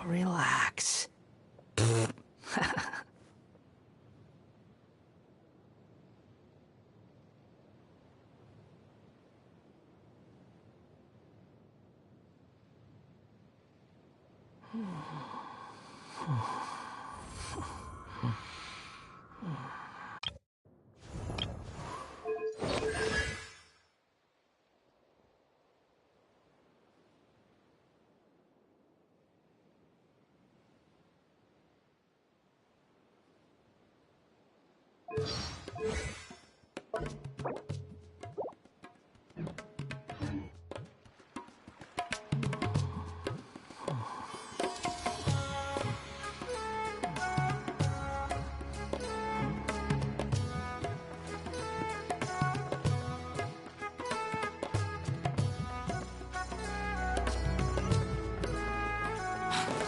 Relax.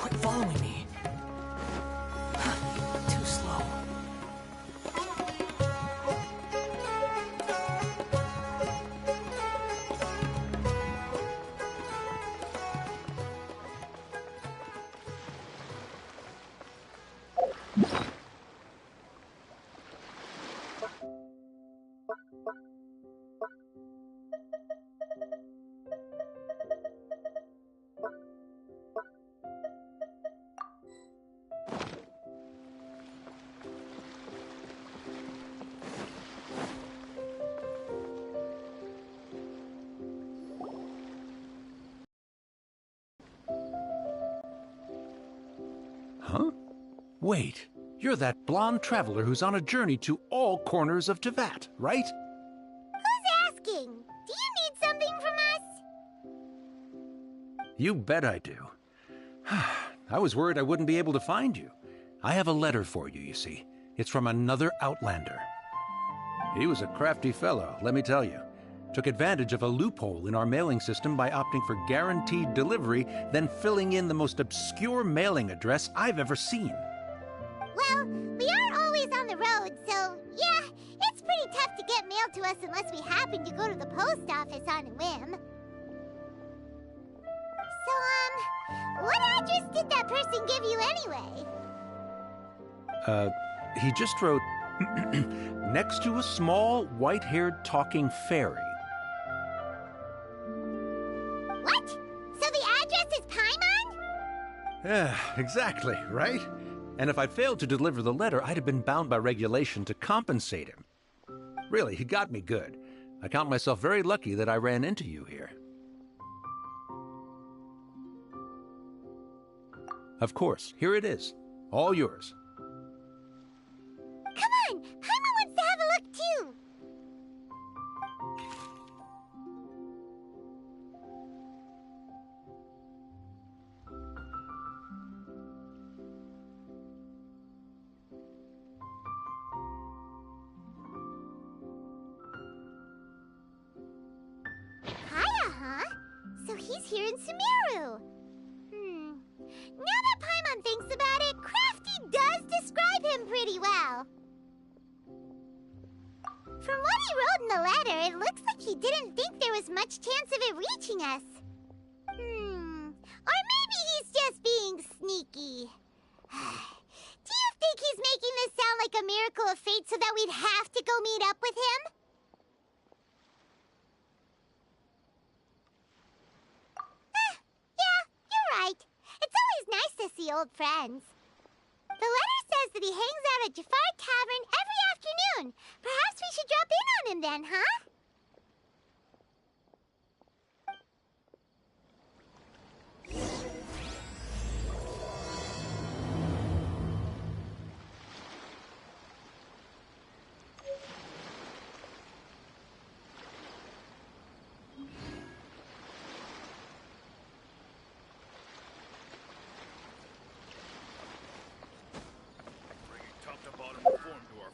Quit following me. Too slow. Huh? Wait, you're that blonde traveler who's on a journey to all corners of Teyvat, right? Who's asking? Do you need something from us? You bet I do. I was worried I wouldn't be able to find you. I have a letter for you, you see. It's from another Outlander. He was a crafty fellow, let me tell you. Took advantage of a loophole in our mailing system by opting for guaranteed delivery, then filling in the most obscure mailing address I've ever seen. Well, we are always on the road, so yeah, it's pretty tough to get mail to us unless we happen to go to the post office on a whim. So, what address did that person give you anyway? He just wrote, next to a small, white-haired talking fairy. What? So the address is Paimon? Yeah, exactly, right? And if I failed to deliver the letter, I'd have been bound by regulation to compensate him. Really, he got me good. I count myself very lucky that I ran into you here. Of course, here it is. All yours. Come on! Paimon wants to have a look too! Hiya, huh? So he's here in Sumeru. Now that Paimon thinks about it, Crafty does describe him pretty well. From what he wrote in the letter, it looks like he didn't think there was much chance of it reaching us. Or maybe he's just being sneaky. Do you think he's making this sound like a miracle of fate so that we'd have to go meet up with him? Yeah, you're right. It's always nice to see old friends. The letter says that he hangs out at Jafar Tavern every afternoon. Perhaps we should drop in on him then, huh?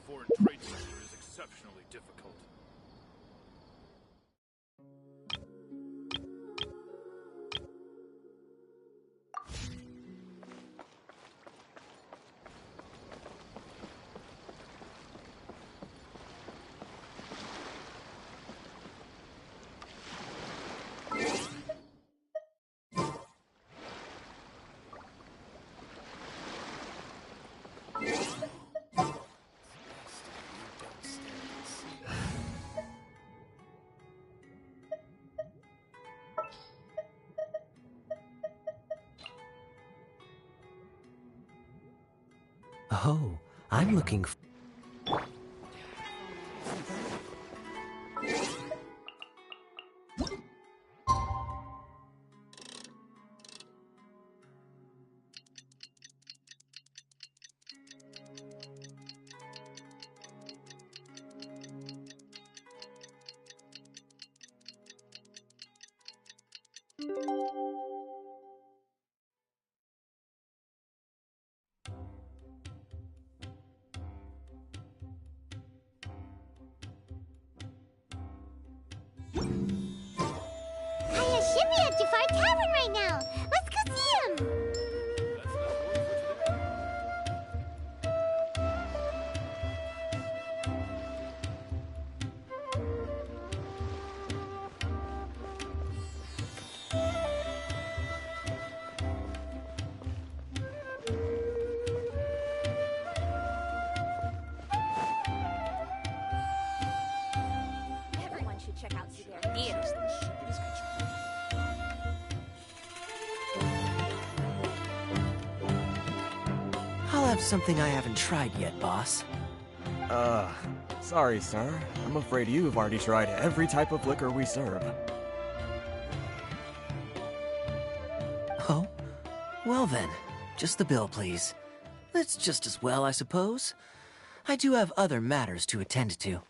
foreign trade sector is exceptionally difficult. Oh, I'm looking for... Shimmy at Jafar Tavern right now. Let's go see him. That's enough work for today. Everyone should check out their theaters. I'll have something I haven't tried yet, boss. Sorry, sir. I'm afraid you've already tried every type of liquor we serve. Oh? Well then, just the bill, please. That's just as well, I suppose. I do have other matters to attend to.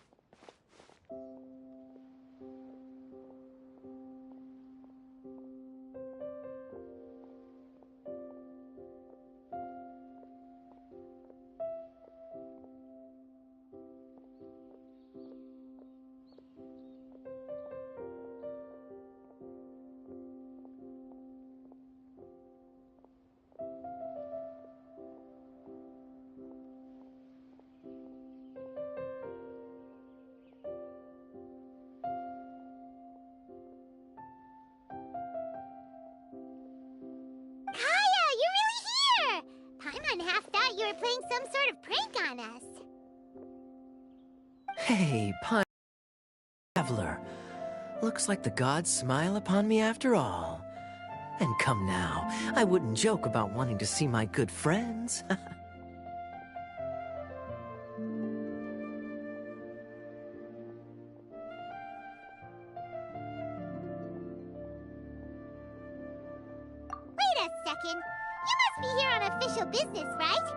Paimon half thought you were playing some sort of prank on us. Hey, Pine Traveler. Looks like the gods smile upon me after all. And come now, I wouldn't joke about wanting to see my good friends. Wait a second. You must be here on official business, right?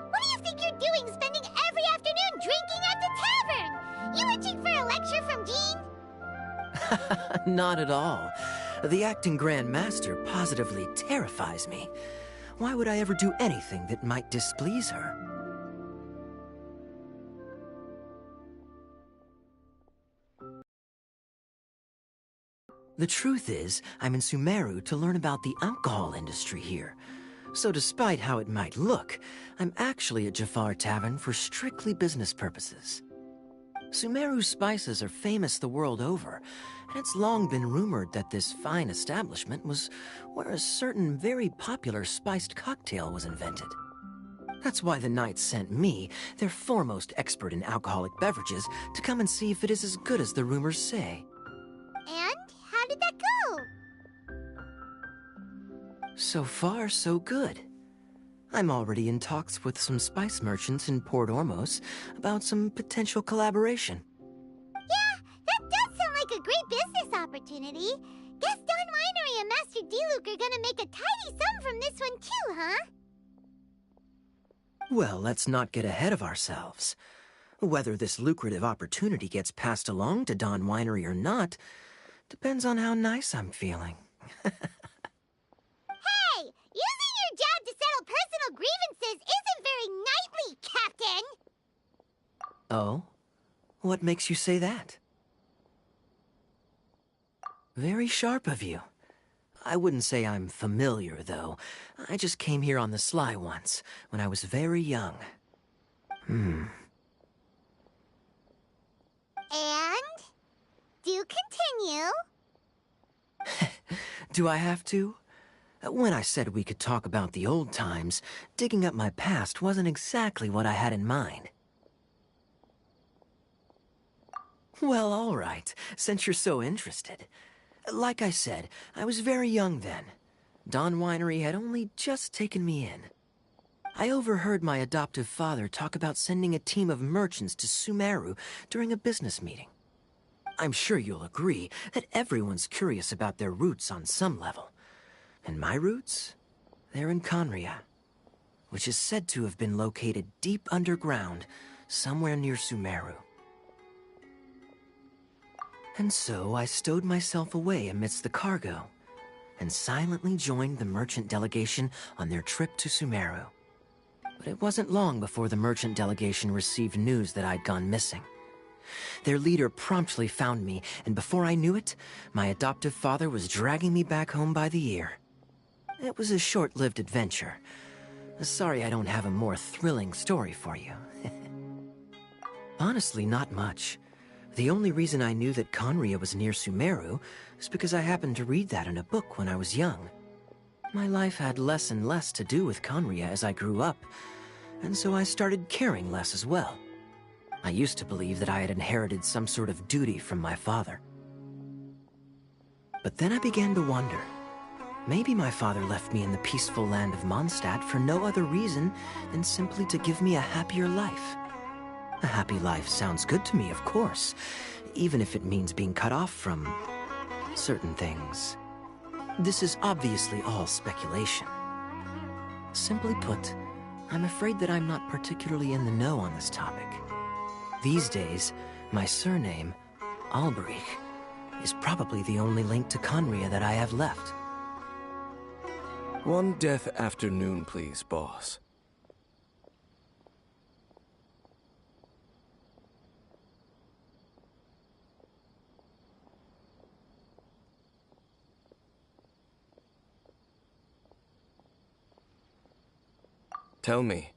What do you think you're doing spending every afternoon drinking at the tavern? You itching for a lecture from Jean? Not at all. The acting Grand Master positively terrifies me. Why would I ever do anything that might displease her? The truth is, I'm in Sumeru to learn about the alcohol industry here. So despite how it might look, I'm actually at Jafar Tavern for strictly business purposes. Sumeru's spices are famous the world over, and it's long been rumored that this fine establishment was where a certain very popular spiced cocktail was invented. That's why the Knights sent me, their foremost expert in alcoholic beverages, to come and see if it is as good as the rumors say. And how did that go? So far, so good. I'm already in talks with some spice merchants in Port Ormos about some potential collaboration. Yeah, that does sound like a great business opportunity. Guess Don Winery and Master D-Luke are gonna make a tidy sum from this one too, huh? Well, let's not get ahead of ourselves. Whether this lucrative opportunity gets passed along to Don Winery or not depends on how nice I'm feeling. Hey, using your job to settle personal grievances isn't very knightly, Captain! Oh? What makes you say that? Very sharp of you. I wouldn't say I'm familiar, though. I just came here on the sly once, when I was very young. And? Do continue. Do I have to? When I said we could talk about the old times, digging up my past wasn't exactly what I had in mind. Well, all right, since you're so interested. Like I said, I was very young then. Dawn Winery had only just taken me in. I overheard my adoptive father talk about sending a team of merchants to Sumeru during a business meeting. I'm sure you'll agree that everyone's curious about their roots on some level. And my roots? They're in Conria, which is said to have been located deep underground, somewhere near Sumeru. And so I stowed myself away amidst the cargo, and silently joined the merchant delegation on their trip to Sumeru. But it wasn't long before the merchant delegation received news that I'd gone missing. Their leader promptly found me, and before I knew it, my adoptive father was dragging me back home by the ear. It was a short-lived adventure. Sorry I don't have a more thrilling story for you. Honestly, not much. The only reason I knew that Conria was near Sumeru is because I happened to read that in a book when I was young. My life had less and less to do with Conria as I grew up, and so I started caring less as well. I used to believe that I had inherited some sort of duty from my father. But then I began to wonder. Maybe my father left me in the peaceful land of Mondstadt for no other reason than simply to give me a happier life. A happy life sounds good to me, of course, even if it means being cut off from certain things. This is obviously all speculation. Simply put, I'm afraid that I'm not particularly in the know on this topic. These days, my surname, Alberich, is probably the only link to Conria that I have left. One death afternoon, please, boss. Tell me,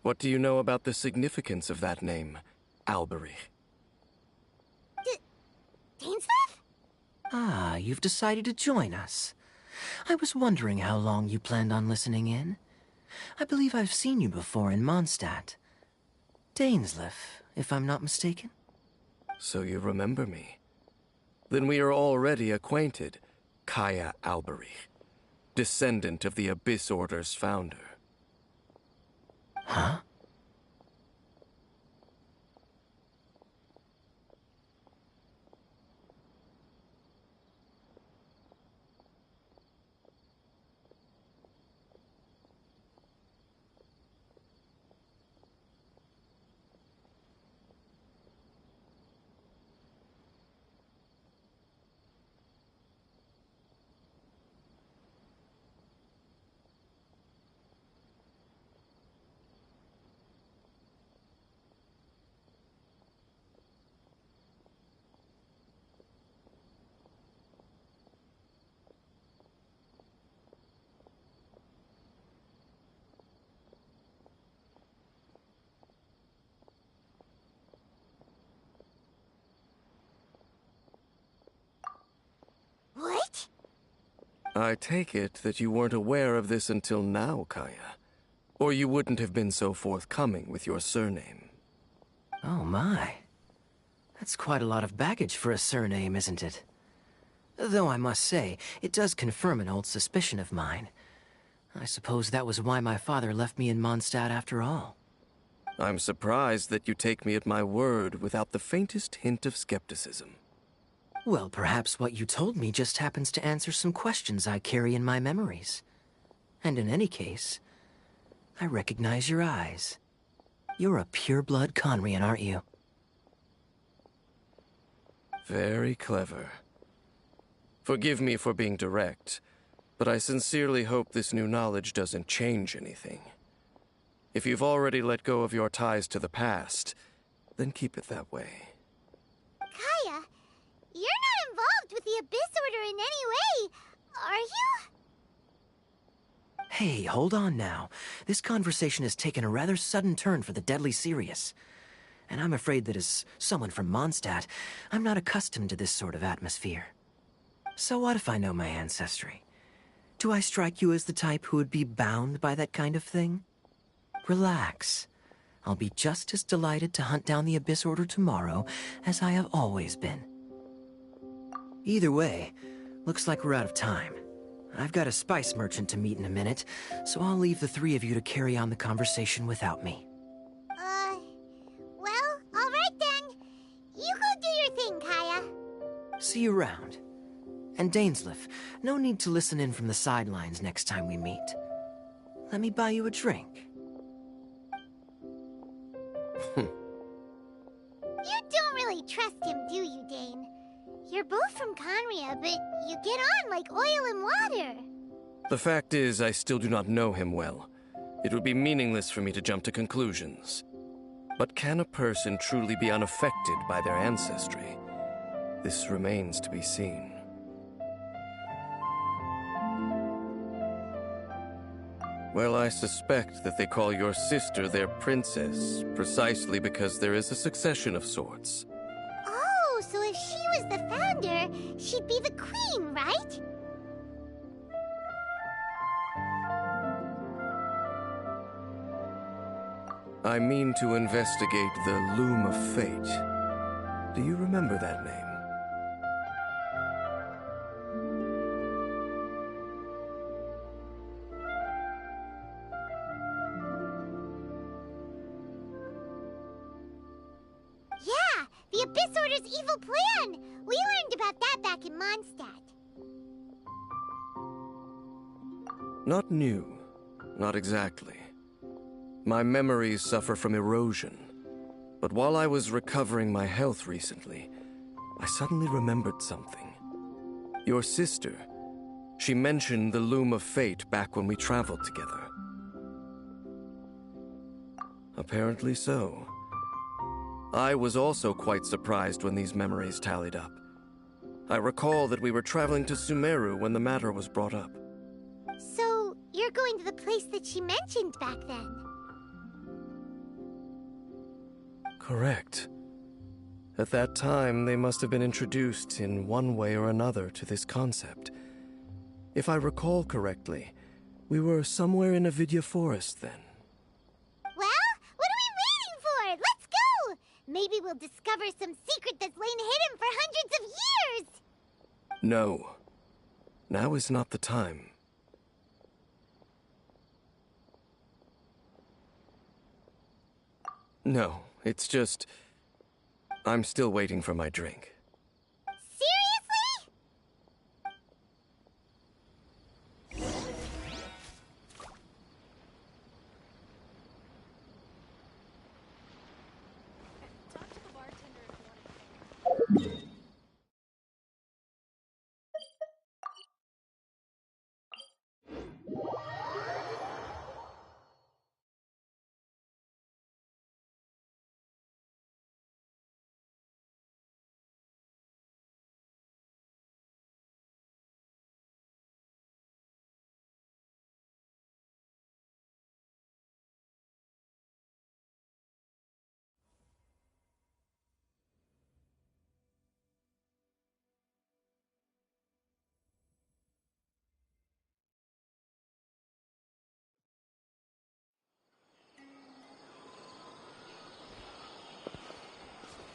what do you know about the significance of that name, Alberich? Dainsleif? Ah, you've decided to join us. I was wondering how long you planned on listening in. I believe I've seen you before in Mondstadt. Dainsleif, if I'm not mistaken. So you remember me. Then we are already acquainted, Kaya Alberich, descendant of the Abyss Order's founder. Huh? What? I take it that you weren't aware of this until now, Kaya. Or you wouldn't have been so forthcoming with your surname. Oh my. That's quite a lot of baggage for a surname, isn't it? Though I must say, it does confirm an old suspicion of mine. I suppose that was why my father left me in Mondstadt after all. I'm surprised that you take me at my word without the faintest hint of skepticism. Well, perhaps what you told me just happens to answer some questions I carry in my memories. And in any case, I recognize your eyes. You're a pure-blood Conrian, aren't you? Very clever. Forgive me for being direct, but I sincerely hope this new knowledge doesn't change anything. If you've already let go of your ties to the past, Then keep it that way. Kaya, you're not involved with the Abyss Order in any way, are you? Hey, hold on now. This conversation has taken a rather sudden turn for the deadly serious. And I'm afraid that as someone from Mondstadt, I'm not accustomed to this sort of atmosphere. So what if I know my ancestry? Do I strike you as the type who would be bound by that kind of thing? Relax. I'll be just as delighted to hunt down the Abyss Order tomorrow as I have always been. Either way, looks like we're out of time. I've got a spice merchant to meet in a minute, so I'll leave the three of you to carry on the conversation without me. Well, alright then. You go do your thing, Kaya. See you around. And Dainsleif, no need to listen in from the sidelines next time we meet. Let me buy you a drink. You don't really trust him, do you, Dane? You're both from Conria, but you get on like oil and water. The fact is, I still do not know him well. It would be meaningless for me to jump to conclusions. But can a person truly be unaffected by their ancestry? This remains to be seen. Well, I suspect that they call your sister their princess, precisely because there is a succession of sorts. Oh, so if she was the founder, she'd be the queen, right? I mean to investigate the Loom of Fate. Do you remember that name? Yeah, the Abyss Order's evil plan! We learned about that back in Mondstadt. Not new. Not exactly. My memories suffer from erosion. But while I was recovering my health recently, I suddenly remembered something. Your sister. She mentioned the Loom of Fate back when we traveled together. Apparently so. I was also quite surprised when these memories tallied up. I recall that we were traveling to Sumeru when the matter was brought up. So, you're going to the place that she mentioned back then? Correct. At that time, they must have been introduced in one way or another to this concept. If I recall correctly, we were somewhere in Avidya Forest then. Well, what are we waiting for? Let's go! Maybe we'll discover some secret that's lain hidden for hundreds of years! No. Now is not the time. No, it's just... I'm still waiting for my drink. Seriously? Talk to the bartender if you want to.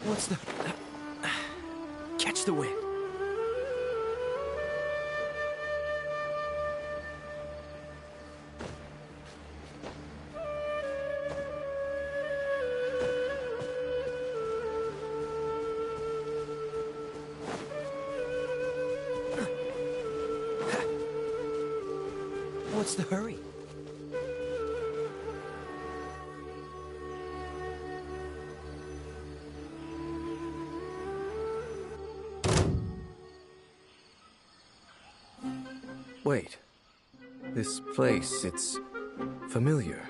What's the... Catch the wind. What's the hurry? Wait. This place, it's familiar.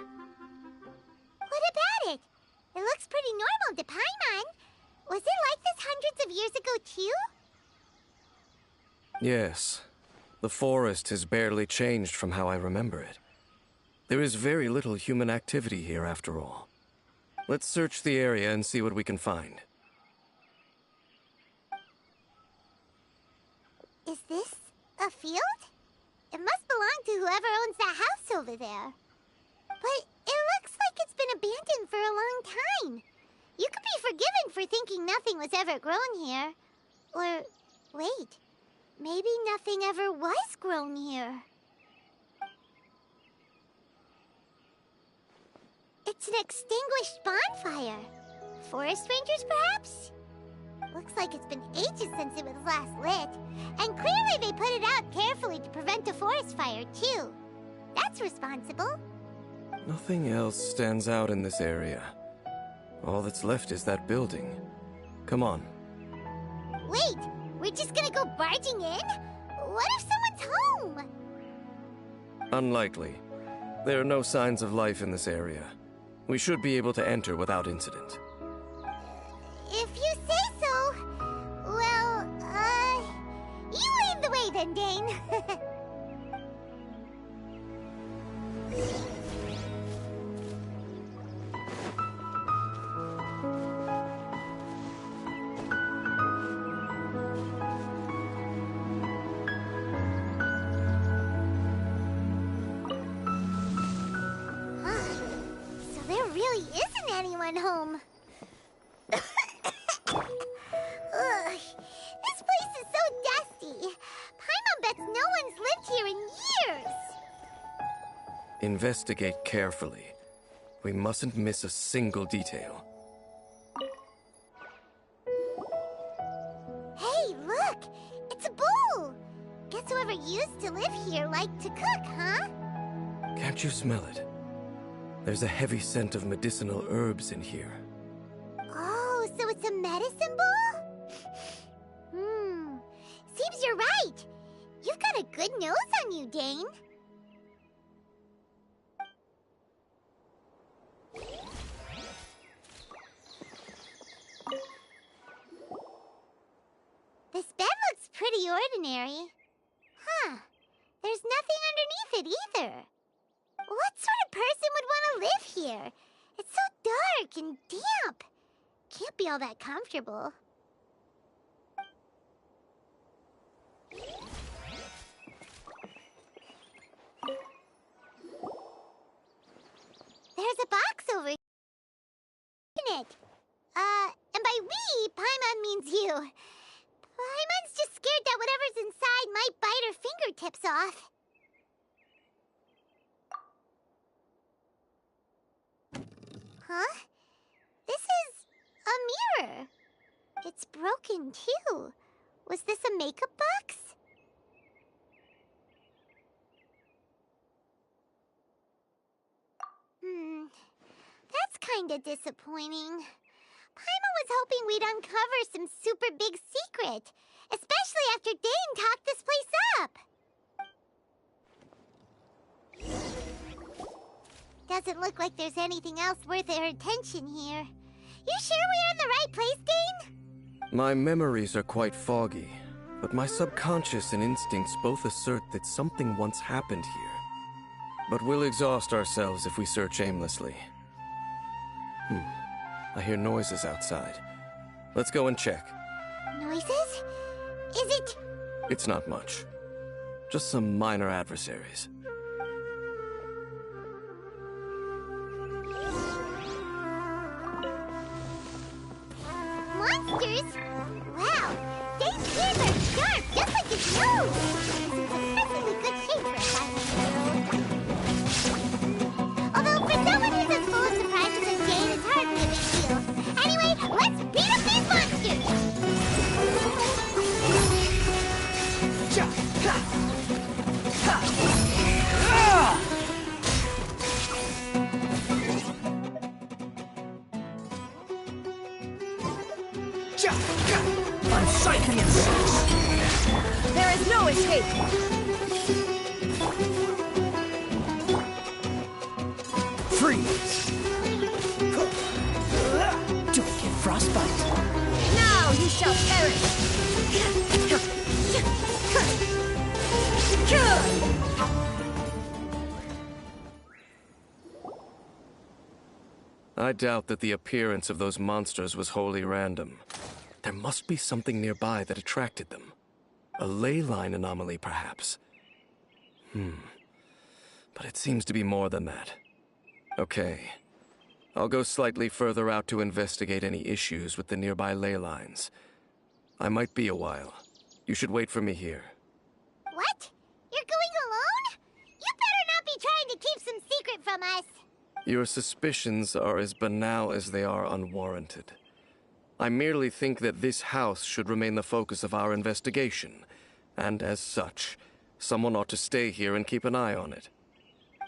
What about it? It looks pretty normal to Paimon. Yes. The forest has barely changed from how I remember it. There is very little human activity here after all. Let's search the area and see what we can find. Is this a field? It must belong to whoever owns that house over there. But it looks like it's been abandoned for a long time. You could be forgiven for thinking nothing was ever grown here. Or, wait, maybe nothing ever was grown here. It's an extinguished bonfire. Forest rangers, perhaps? Looks like it's been ages since it was last lit. And clearly they put it out carefully to prevent a forest fire, too. That's responsible. Nothing else stands out in this area. All that's left is that building. Come on. Wait, we're just gonna go barging in? What if someone's home? Unlikely. There are no signs of life in this area. We should be able to enter without incident. If you say so. Well, you lead the way then, Dane. So there really isn't anyone home. Ugh, this place is so dusty. Paimon bets no one's lived here in years. Investigate carefully. We mustn't miss a single detail. Hey, look! It's a bull! Guess whoever used to live here liked to cook, huh? Can't you smell it? There's a heavy scent of medicinal herbs in here. Oh, so it's a medicine bull? Seems you're right. You've got a good nose on you, Dane. This bed looks pretty ordinary. Huh. There's nothing underneath it either. What sort of person would want to live here? It's so dark and damp. Can't be all that comfortable. There's a box over in it. And by we, Paimon means you. Paimon's just scared that whatever's inside might bite her fingertips off. Huh? This is a mirror. It's broken, too. Was this a makeup box? That's kinda disappointing. Paimon was hoping we'd uncover some super big secret, especially after Dane talked this place up. Doesn't look like there's anything else worth our attention here. You sure we're in the right place, Dane? My memories are quite foggy, but my subconscious and instincts both assert that something once happened here. But we'll exhaust ourselves if we search aimlessly. I hear noises outside. Let's go and check. Noises? Is it... It's not much. Just some minor adversaries. Monsters? Wow, Dane's ears are sharp, just like his nose! It's in surprisingly good shape for a five-year-old. Although for someone who's as full of surprises as Dane, it's hardly a big deal. Anyway, let's beat up these monsters! I'm striking in six. There is no escape. Freeze. Don't get frostbite. Now you shall perish. I doubt that the appearance of those monsters was wholly random. There must be something nearby that attracted them. A ley line anomaly, perhaps. But it seems to be more than that. Okay. I'll go slightly further out to investigate any issues with the nearby ley lines. I might be a while. You should wait for me here. What? You're going alone? You better not be trying to keep some secret from us. Your suspicions are as banal as they are unwarranted. I merely think that this house should remain the focus of our investigation, and as such, someone ought to stay here and keep an eye on it.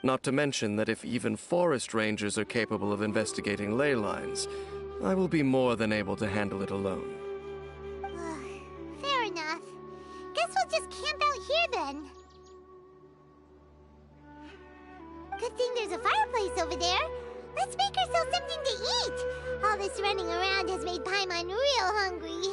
Not to mention that if even forest rangers are capable of investigating ley lines, I will be more than able to handle it alone. Fair enough. Guess we'll just camp out here then. Good thing there's a fireplace over there. Let's make ourselves something to eat. All this running around has made Paimon real hungry.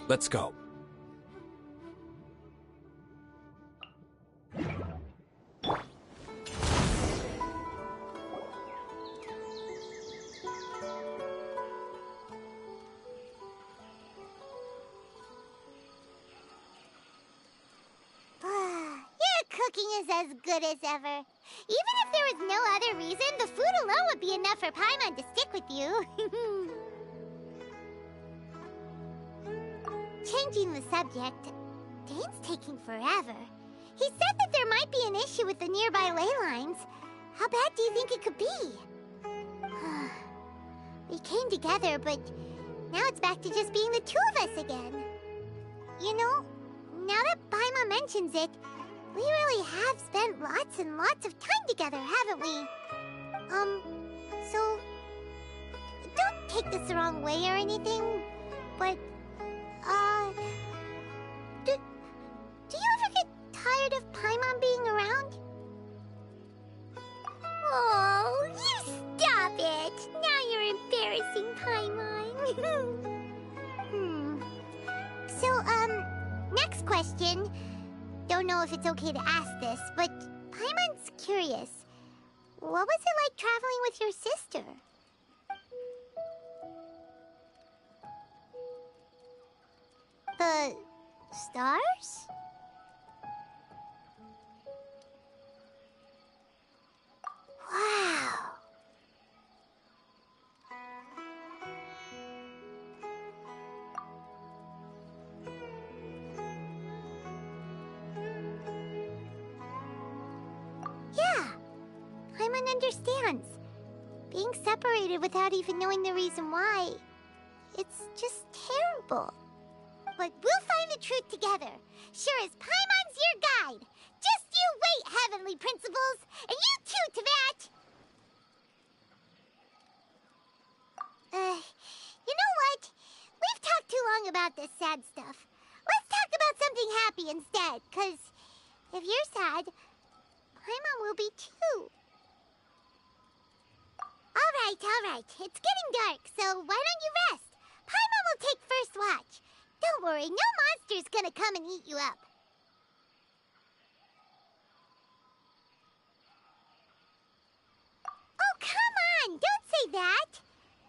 Let's go. Your cooking is as good as ever. Even if there was no other reason, the food alone would be enough for Paimon to stick with you. Changing the subject, Dane's taking forever. He said that there might be an issue with the nearby ley lines. How bad do you think it could be? We came together, but now it's back to just being the two of us again. You know, now that Paimon mentions it, we really have spent lots and lots of time together, haven't we? So, don't take this the wrong way or anything, but, do you ever get tired of Paimon being around? Oh, you stop it! Now you're embarrassing Paimon. So, next question. Don't know if it's okay to ask this, but Paimon's curious. What was it like traveling with your sister? The stars? Wow. Yeah, Paimon understands. Being separated without even knowing the reason why, it's just terrible. But we'll find the truth together. Sure as Paimon's your guide. Just you wait, Heavenly Principles! And you too, Teyvat! You know what? We've talked too long about this sad stuff. Let's talk about something happy instead, 'cause if you're sad, Paimon will be too. All right. It's getting dark, so why don't you rest? Paimon will take first watch. Don't worry, no monster's gonna come and eat you up. Oh, come on! Don't say that!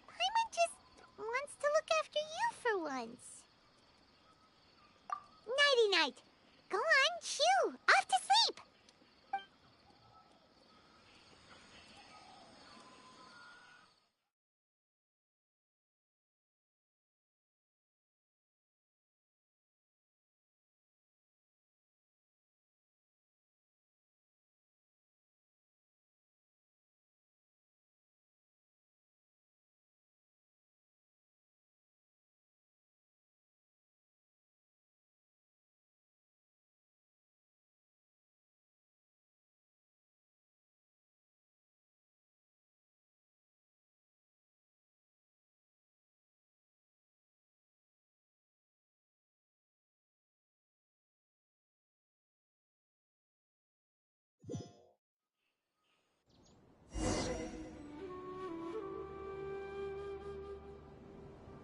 Paimon just wants to look after you for once. Nighty-night. Go on, shoo! Off to sleep!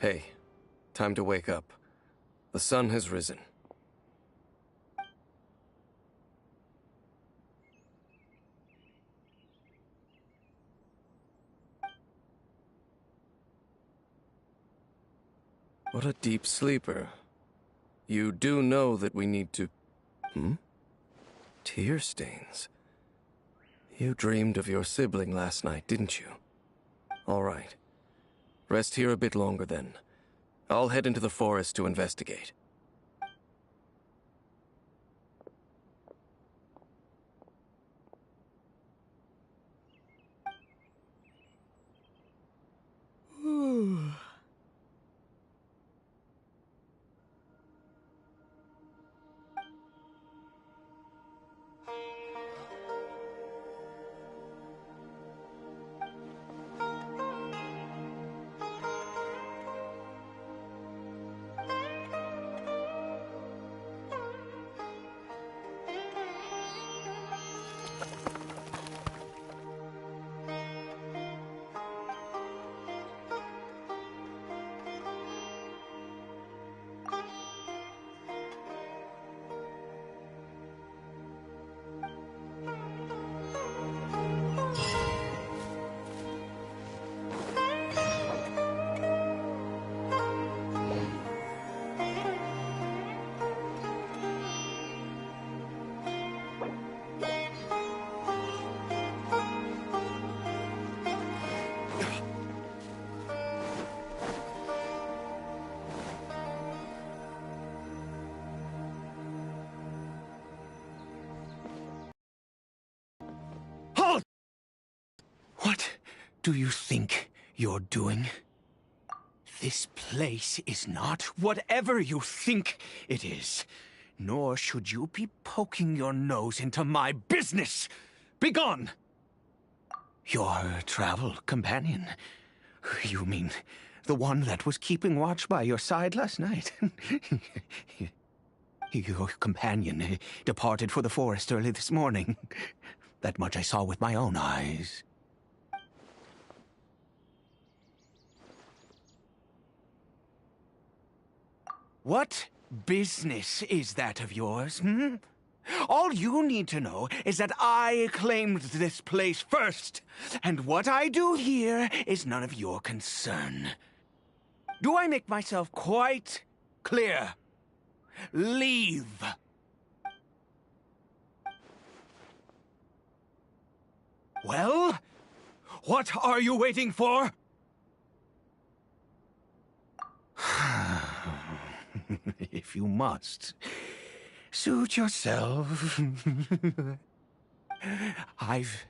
Hey, time to wake up. The sun has risen. What a deep sleeper. You do know that we need to... Tear stains. You dreamed of your sibling last night, didn't you? All right. Rest here a bit longer then. I'll head into the forest to investigate. What do you think you're doing? This place is not whatever you think it is. Nor should you be poking your nose into my business. Begone! Your travel companion. You mean the one that was keeping watch by your side last night? Your companion departed for the forest early this morning. That much I saw with my own eyes. What business is that of yours, All you need to know is that I claimed this place first, and what I do here is none of your concern. Do I make myself quite clear? Leave. Well, what are you waiting for? If you must, suit yourself. I've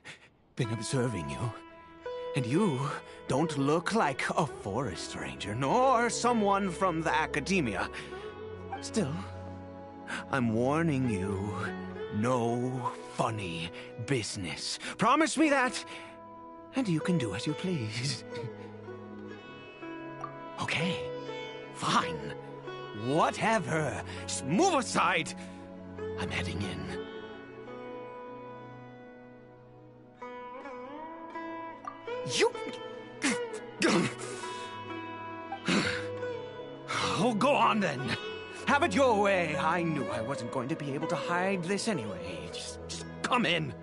been observing you, and you don't look like a forest ranger, nor someone from the academia. Still, I'm warning you, no funny business. Promise me that, and you can do as you please. Okay, fine. Whatever. Just move aside. I'm heading in. You... Oh, go on then. Have it your way. I knew I wasn't going to be able to hide this anyway. Just come in.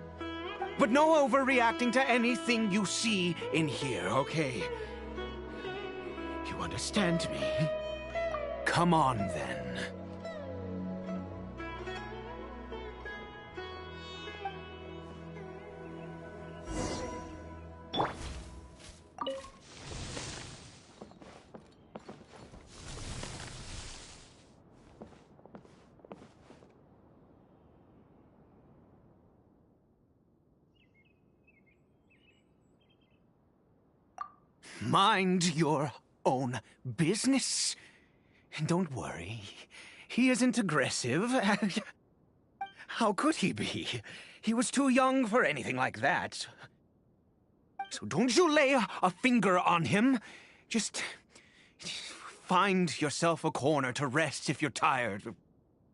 But no overreacting to anything you see in here, okay? You understand me? Come on, then. Mind your own business. And don't worry, he isn't aggressive. How could he be? He was too young for anything like that. So don't you lay a finger on him. Just find yourself a corner to rest if you're tired or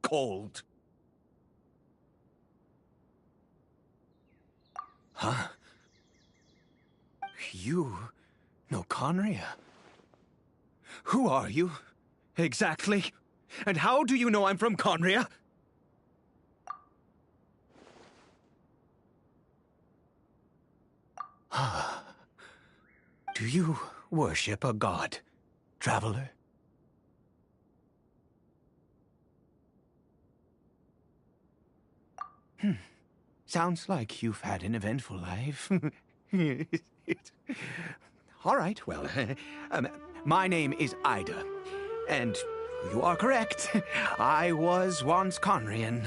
cold. Huh? You know Conria? Who are you, exactly? And how do you know I'm from Conria? Do you worship a god, traveler? Sounds like you've had an eventful life. All right, well, my name is Ida, and you are correct. I was once Conrian.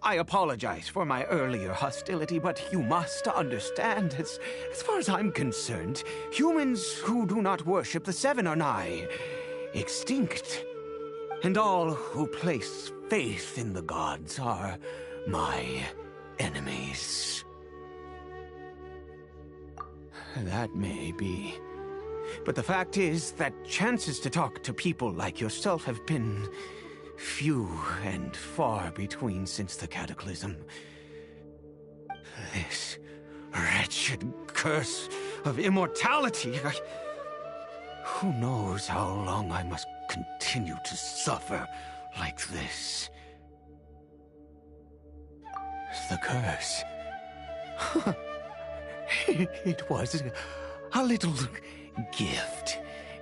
I apologize for my earlier hostility, but you must understand, as far as I'm concerned, humans who do not worship the Seven are nigh extinct. And all who place faith in the gods are my enemies. That may be. But the fact is that chances to talk to people like yourself have been few and far between since the cataclysm. This wretched curse of immortality. Who knows how long I must continue to suffer like this? The curse. It was a little gift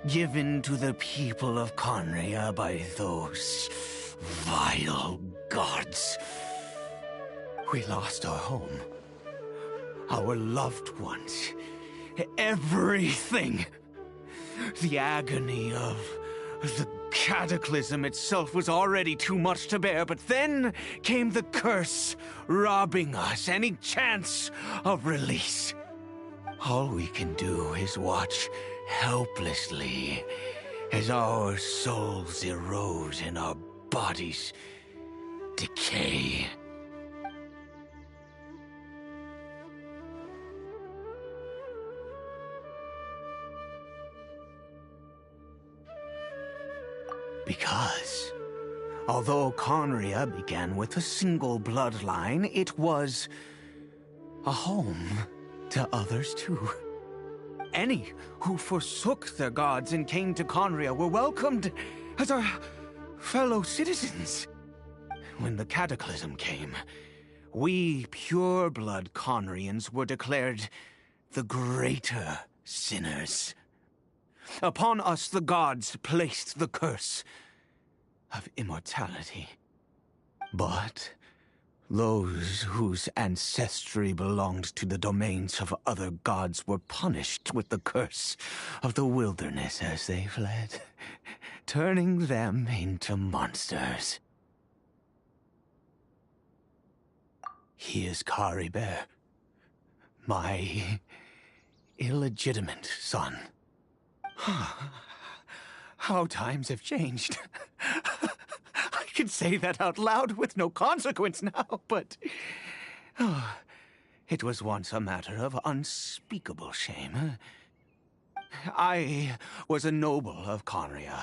given to the people of Conria by those vile gods. We lost our home, our loved ones, everything. The agony of the cataclysm itself was already too much to bear, but then came the curse, robbing us any chance of release. All we can do is watch helplessly as our souls erode and our bodies decay. Because, although Conria began with a single bloodline, it was a home to others too. Any who forsook their gods and came to Conria were welcomed as our fellow citizens. When the cataclysm came, we pure-blood Conrians were declared the greater sinners. Upon us the gods placed the curse of immortality. But those whose ancestry belonged to the domains of other gods were punished with the curse of the wilderness as they fled, turning them into monsters. He is Caribert, my illegitimate son. How times have changed. I can say that out loud with no consequence now, but it was once a matter of unspeakable shame. I was a noble of Conria.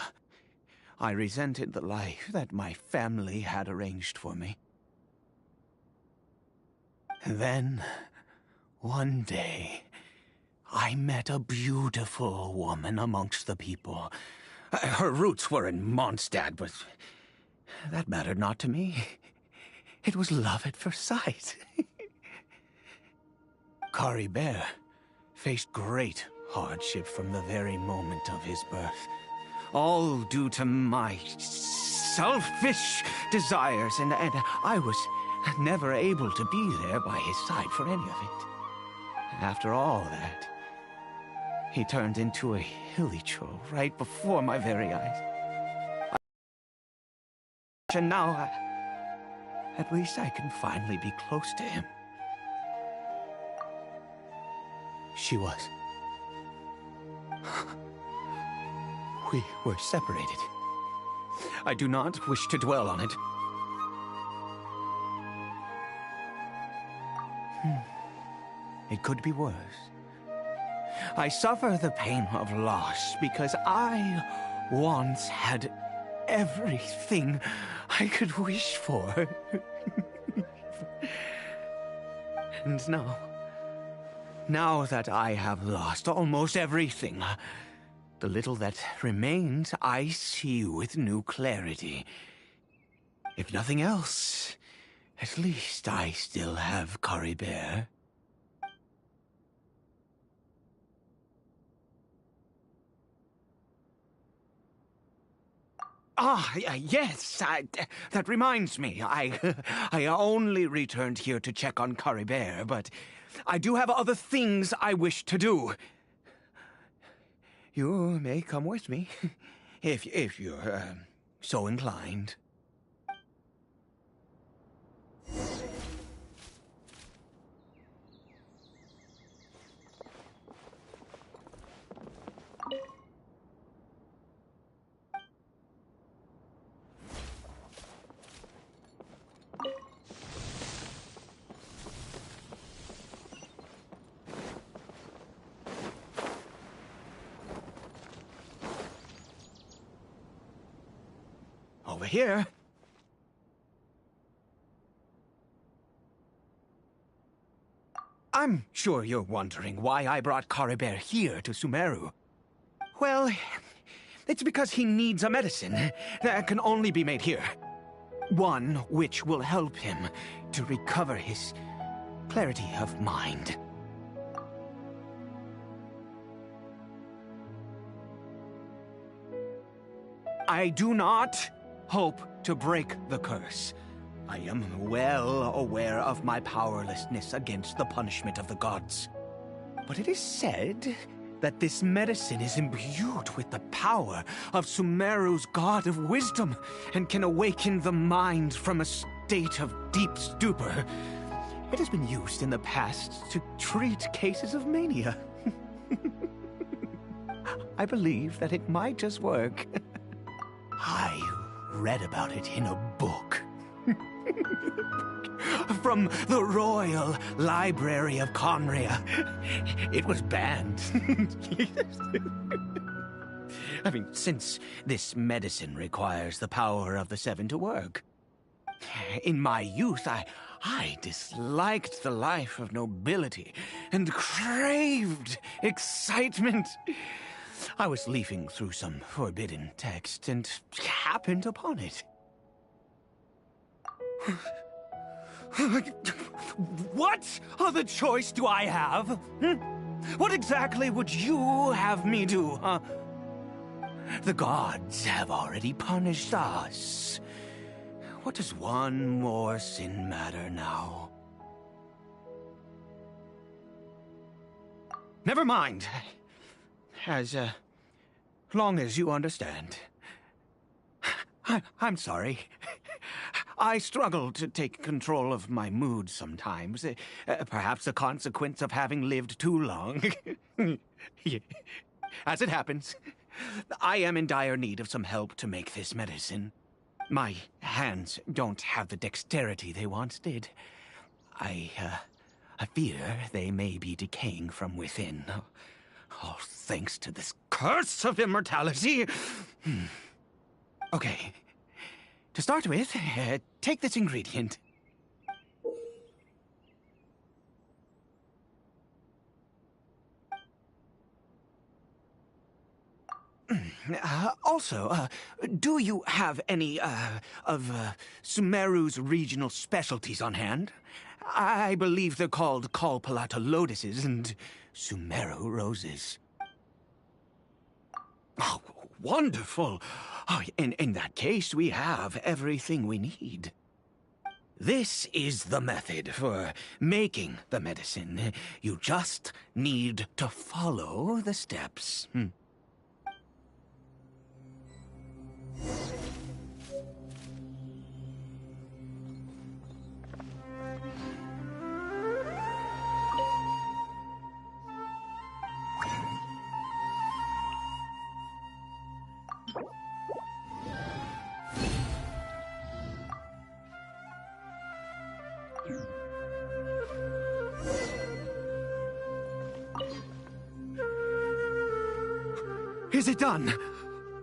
I resented the life that my family had arranged for me. And then, one day, I met a beautiful woman amongst the people. Her roots were in Mondstadt, but that mattered not to me. It was love at first sight. Caribert faced great hardship from the very moment of his birth. All due to my selfish desires, and I was never able to be there by his side for any of it. After all that, he turned into a hilichurl right before my very eyes. And now, at least I can finally be close to him. She was. We were separated. I do not wish to dwell on it. It could be worse. I suffer the pain of loss because I once had everything I could wish for. And now that I have lost almost everything, The little that remains, I see with new clarity. If nothing else, at least I still have Caribert. Yes, that reminds me. I only returned here to check on Caribert, but I do have other things I wish to do. You may come with me, if you're so inclined. Over here. I'm sure you're wondering why I brought Caribert here to Sumeru. Well, it's because he needs a medicine that can only be made here. One which will help him to recover his clarity of mind. I do not hope to break the curse. I am well aware of my powerlessness against the punishment of the gods. But it is said that this medicine is imbued with the power of Sumeru's god of wisdom and can awaken the mind from a state of deep stupor. It has been used in the past to treat cases of mania. I believe that it might just work. I read about it in a book. From the Royal Library of Conria. It was banned. I mean, since this medicine requires the power of the Seven to work. In my youth, I disliked the life of nobility and craved excitement. I was leafing through some forbidden text and happened upon it. What other choice do I have? What exactly would you have me do, huh? The gods have already punished us. What does one more sin matter now? Never mind. As long as you understand. I'm sorry. I struggle to take control of my mood sometimes. Perhaps a consequence of having lived too long. As it happens, I am in dire need of some help to make this medicine. My hands don't have the dexterity they once did. I fear they may be decaying from within. All thanks to this curse of immortality. Okay. To start with, take this ingredient. Also, do you have any, of Sumeru's regional specialties on hand? I believe they're called Kalpalata lotuses and Sumeru roses. Oh, wonderful! Oh, in that case, we have everything we need. This is the method for making the medicine. You just need to follow the steps. Is it done?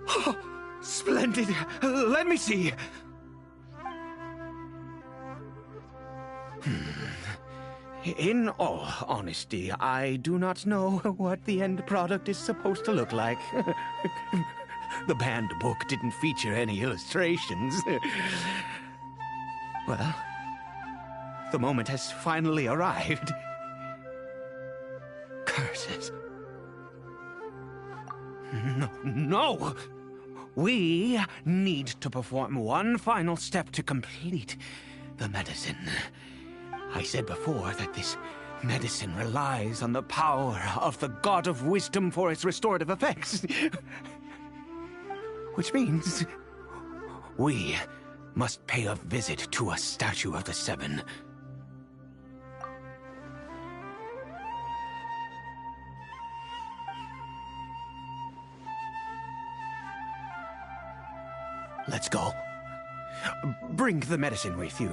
Oh, splendid. Let me see. In all honesty, I do not know what the end product is supposed to look like. The banned book didn't feature any illustrations. Well, the moment has finally arrived. Curses. No! We need to perform one final step to complete the medicine. I said before that this medicine relies on the power of the God of Wisdom for its restorative effects. Which means we must pay a visit to a statue of the Seven. Let's go. Bring the medicine with you.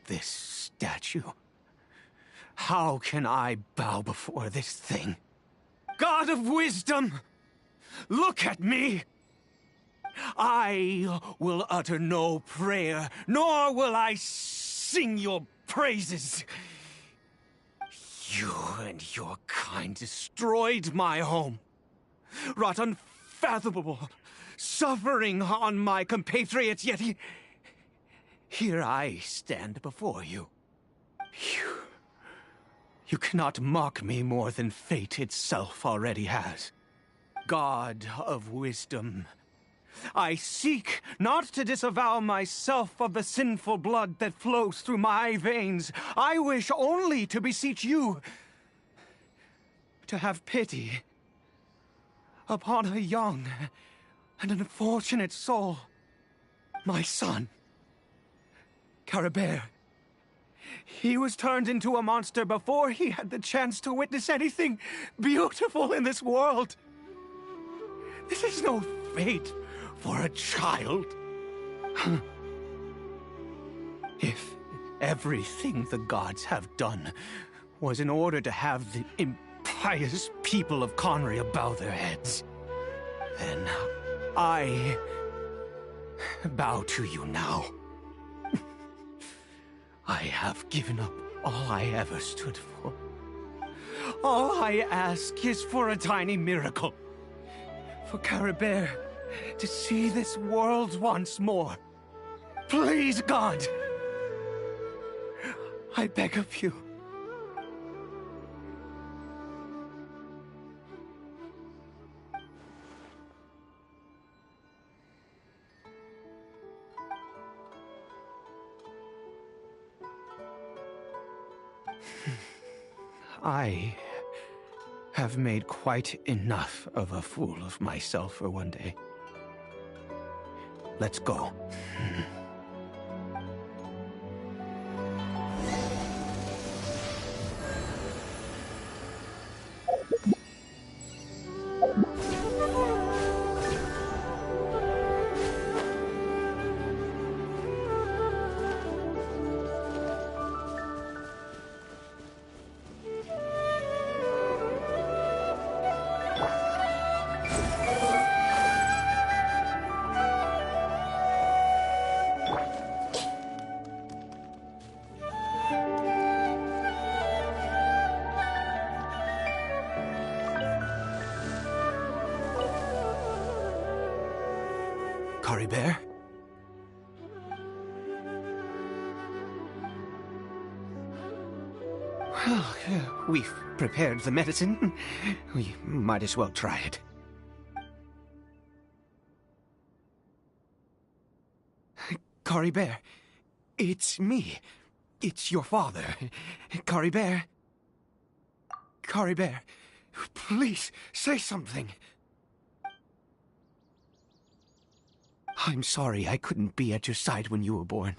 This statue. How can I bow before this thing? God of Wisdom! Look at me! I will utter no prayer, nor will I sing your praises. You and your kind destroyed my home, wrought unfathomable suffering on my compatriots, yet here I stand before you. You cannot mock me more than fate itself already has. God of Wisdom, I seek not to disavow myself of the sinful blood that flows through my veins. I wish only to beseech you to have pity upon a young and unfortunate soul, my son. Caribert. He was turned into a monster before he had the chance to witness anything beautiful in this world. This is no fate for a child. If everything the gods have done was in order to have the impious people of Conria bow their heads, then I bow to you now. I have given up all I ever stood for. All I ask is for a tiny miracle. For Caribert to see this world once more. Please, God! I beg of you. I have made quite enough of a fool of myself for one day. Let's go. Caribert? Well, we've prepared the medicine. We might as well try it. Caribert, it's me. It's your father. Caribert. Caribert, please say something. I'm sorry I couldn't be at your side when you were born.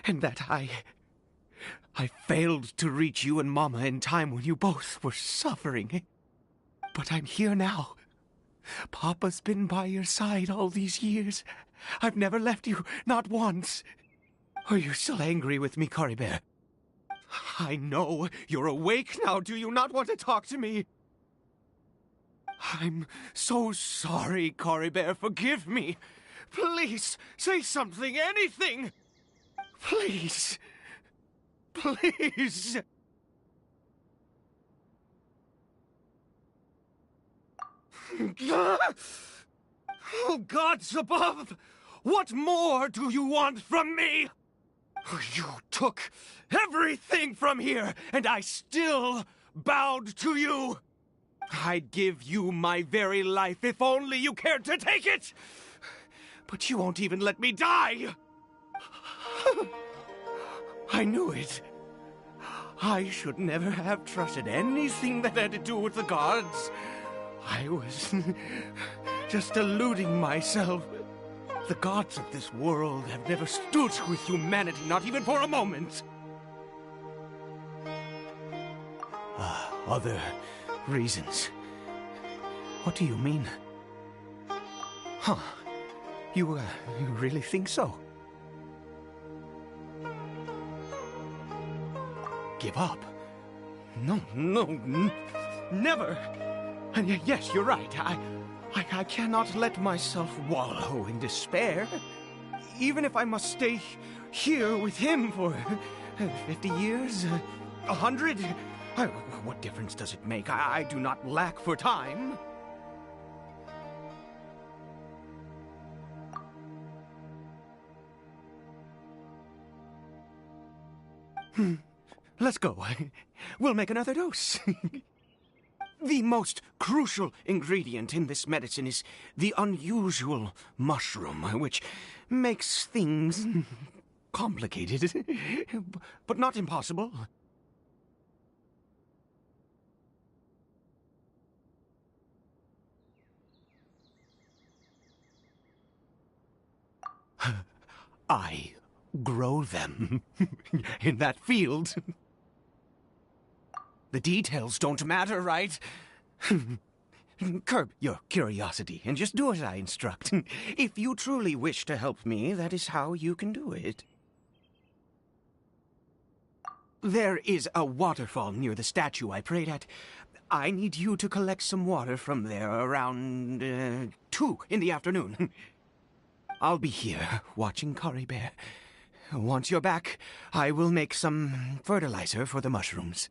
And that I I failed to reach you and Mama in time when you both were suffering. But I'm here now. Papa's been by your side all these years. I've never left you, not once. Are you still angry with me, Caribert? I know you're awake now. Do you not want to talk to me? I'm so sorry, Caribert. Forgive me. Please, say something, anything. Please. Please. Oh, gods above! What more do you want from me? You took everything from here, and I still bowed to you. I'd give you my very life if only you cared to take it. But you won't even let me die. I knew it. I should never have trusted anything that had to do with the gods. I was just deluding myself. The gods of this world have never stood with humanity, not even for a moment. Other reasons. What do you mean? Huh. You really think so? Give up? No, never. And yes, you're right. I cannot let myself wallow in despair. Even if I must stay here with him for 50 years, 100, what difference does it make? I do not lack for time. Let's go. We'll make another dose. The most crucial ingredient in this medicine is the unusual mushroom, which makes things complicated, but not impossible. I grow them in that field. The details don't matter, right? Curb your curiosity and just do as I instruct. If you truly wish to help me, that is how you can do it. There is a waterfall near the statue I prayed at. I need you to collect some water from there around 2 in the afternoon. I'll be here watching Caribert. Once you're back, I will make some fertilizer for the mushrooms.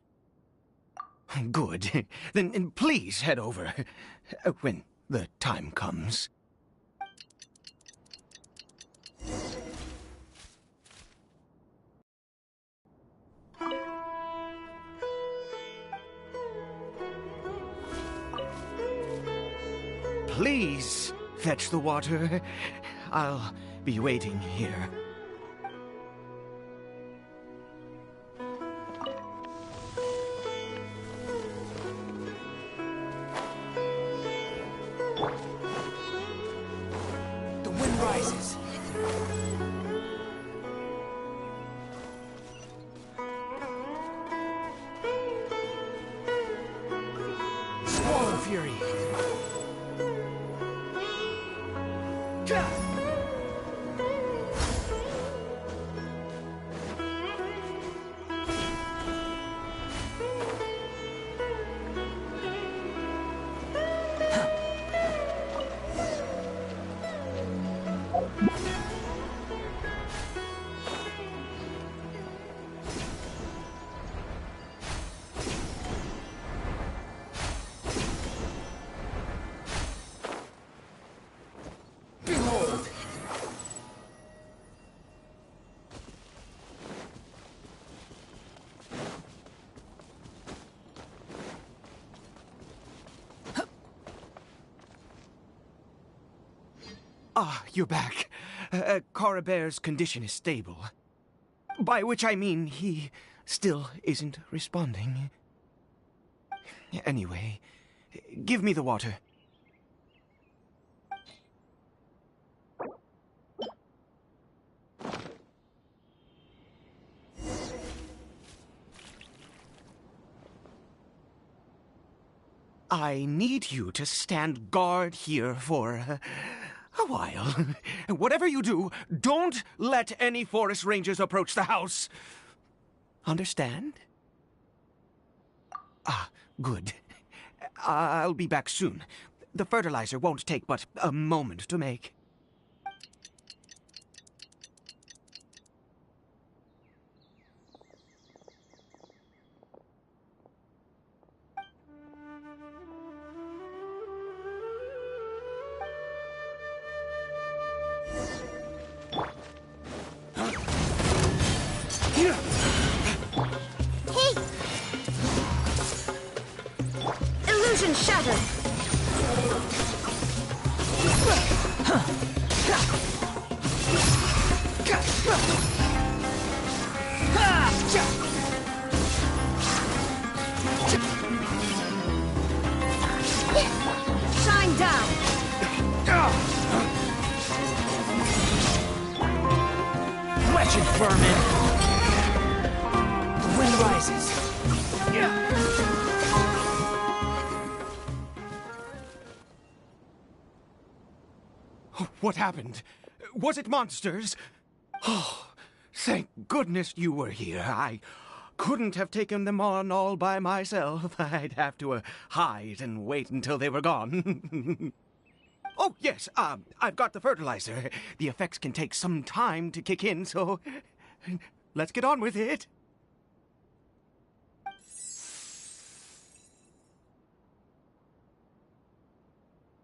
Good. Then please head over when the time comes. Please fetch the water. I'll be waiting here. The wind rises. Swallow Fury. Ah, you're back. Caribert's condition is stable. By which I mean he still isn't responding. Anyway, give me the water. I need you to stand guard here for a while. Whatever you do, don't let any forest rangers approach the house. Understand? Ah, good. I'll be back soon. The fertilizer won't take but a moment to make. Hey! Illusion shattered! Shine down! Wretched vermin! The wind rises. What happened? Was it monsters? Oh, thank goodness you were here. I couldn't have taken them on all by myself. I'd have to hide and wait until they were gone. Oh, yes, I've got the fertilizer. The effects can take some time to kick in, so let's get on with it.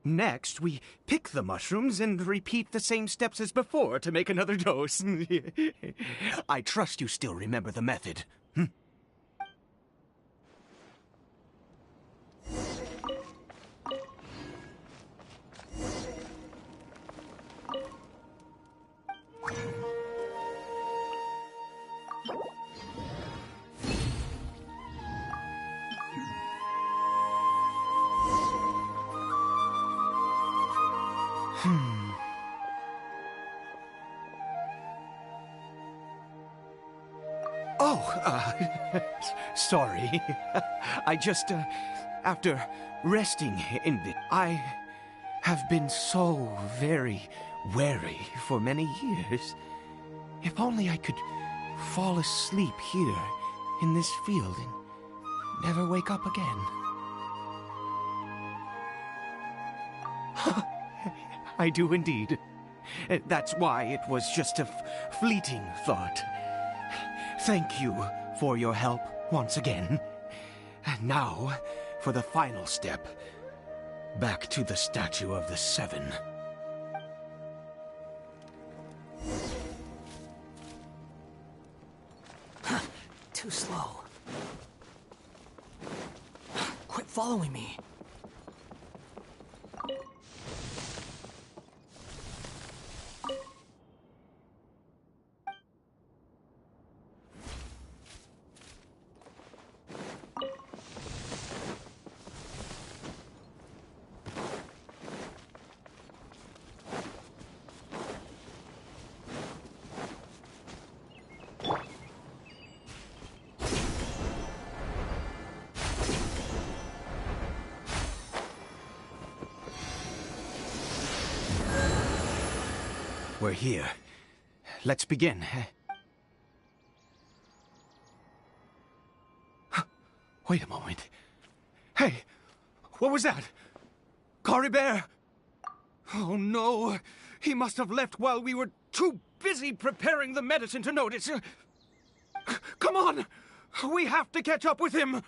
Next, we pick the mushrooms and repeat the same steps as before to make another dose. I trust you still remember the method. Oh, sorry. I just, after resting in the... I have been so very wary for many years. If only I could fall asleep here in this field and never wake up again. I do indeed. That's why it was just a fleeting thought. Thank you for your help once again. And now, for the final step. Back to the Statue of the Seven. Too slow. Quit following me. We're here. Let's begin. Wait a moment. Hey, what was that? Caribert! Oh no, he must have left while we were too busy preparing the medicine to notice. Come on! We have to catch up with him!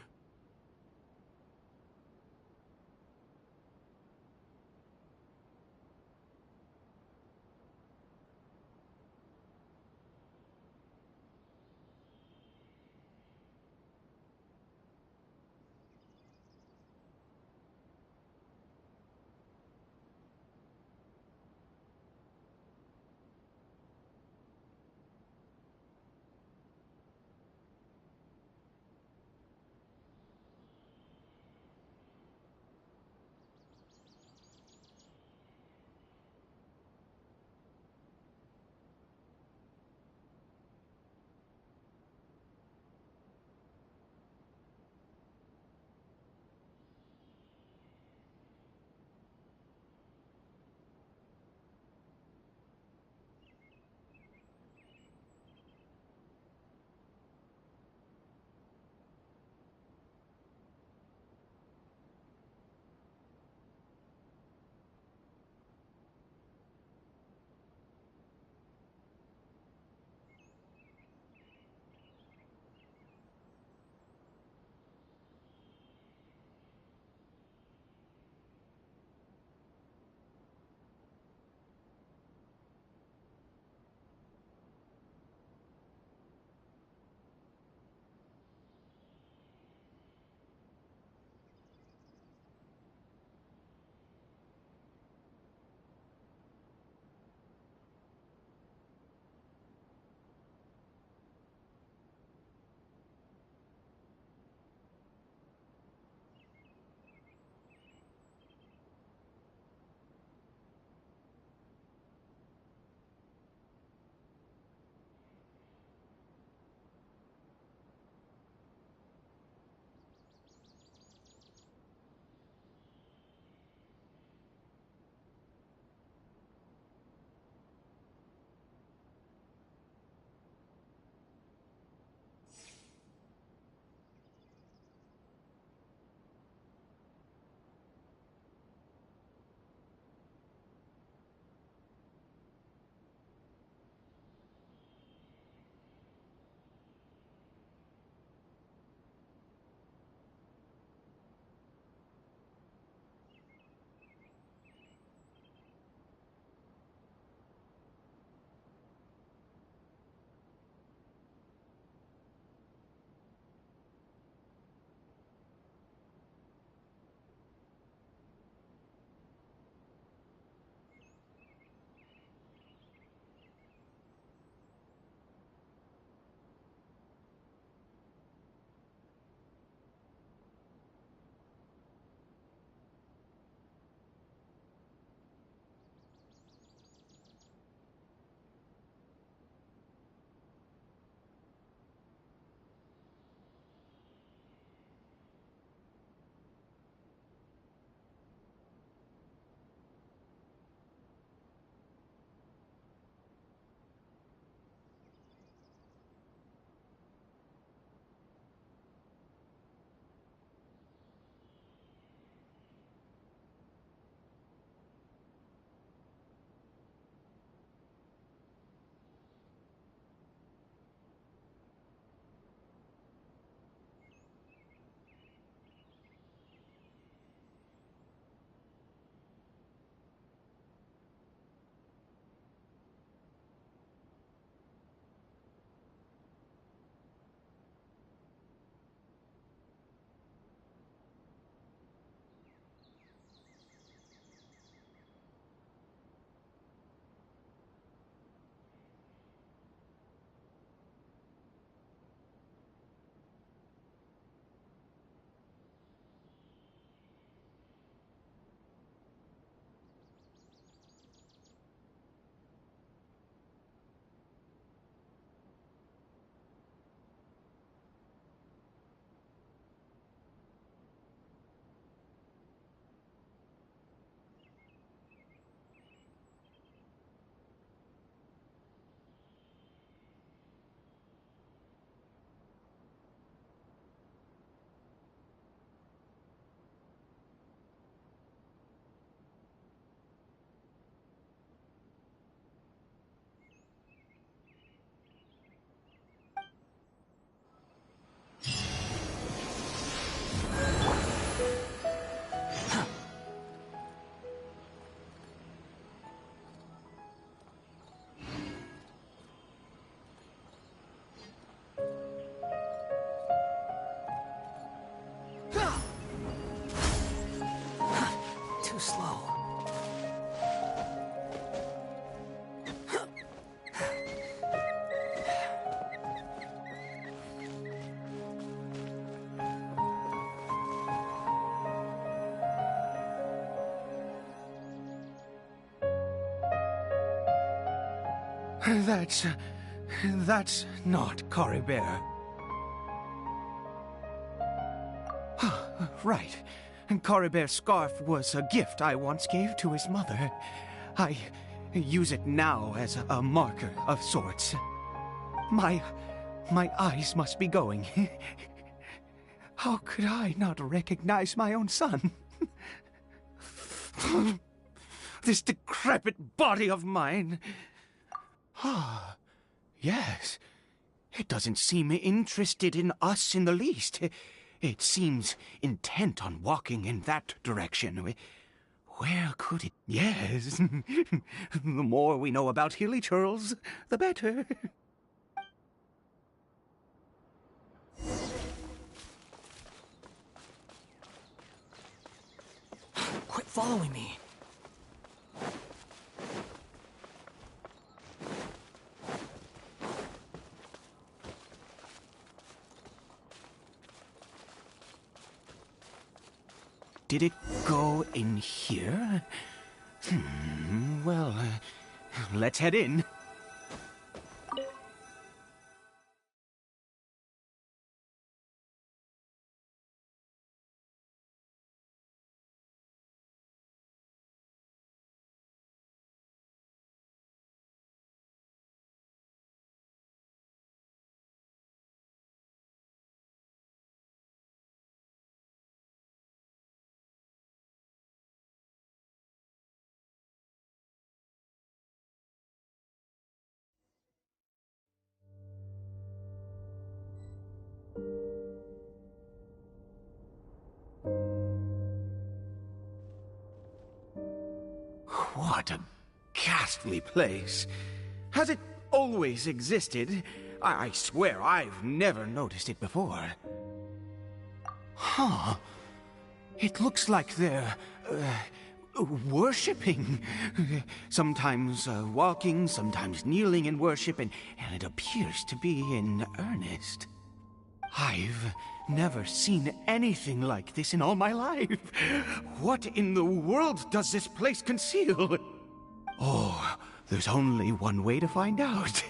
That's not Caribert. Right. Caribert's scarf was a gift I once gave to his mother. I use it now as a marker of sorts. My eyes must be going. How could I not recognize my own son? This decrepit body of mine. Ah, yes. It doesn't seem interested in us in the least. It seems intent on walking in that direction. Where could it... Yes. The more we know about Hilly Churls, the better. Quit following me. Did it go in here? Well, let's head in. What a ghastly place. Has it always existed? I swear I've never noticed it before. Huh. It looks like they're, worshipping. Sometimes walking, sometimes kneeling in worship, and it appears to be in earnest. I've never seen anything like this in all my life. What in the world does this place conceal? Oh, there's only one way to find out.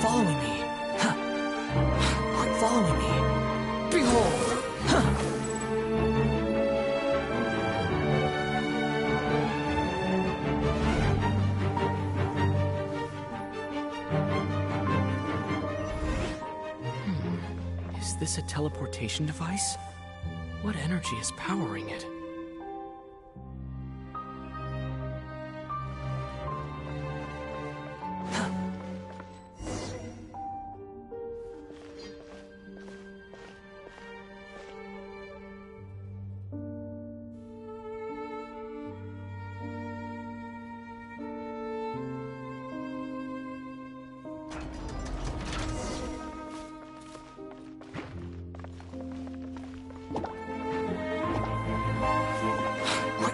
Following me. Huh. Quit following me. Behold. Huh. Is this a teleportation device? What energy is powering it?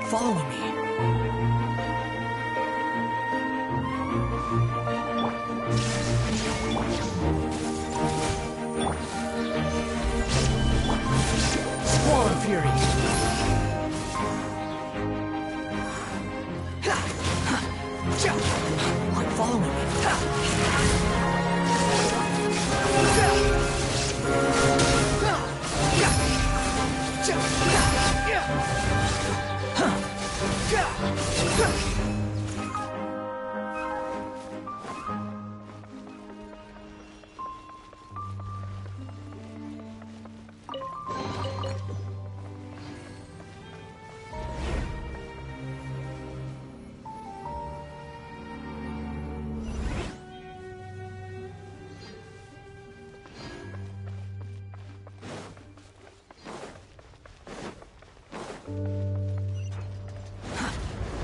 Following me. Squall of Fury. Quit following me.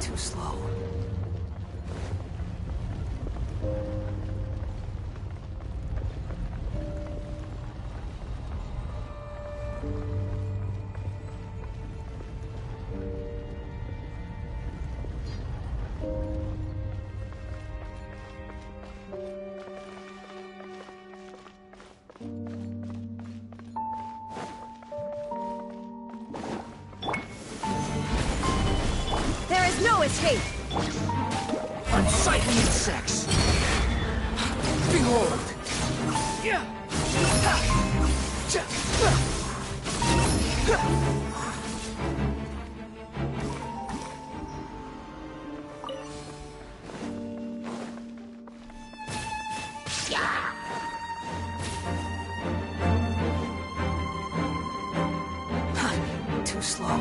Too slow. There is no escape! Unsightly insects! Behold! Too slow.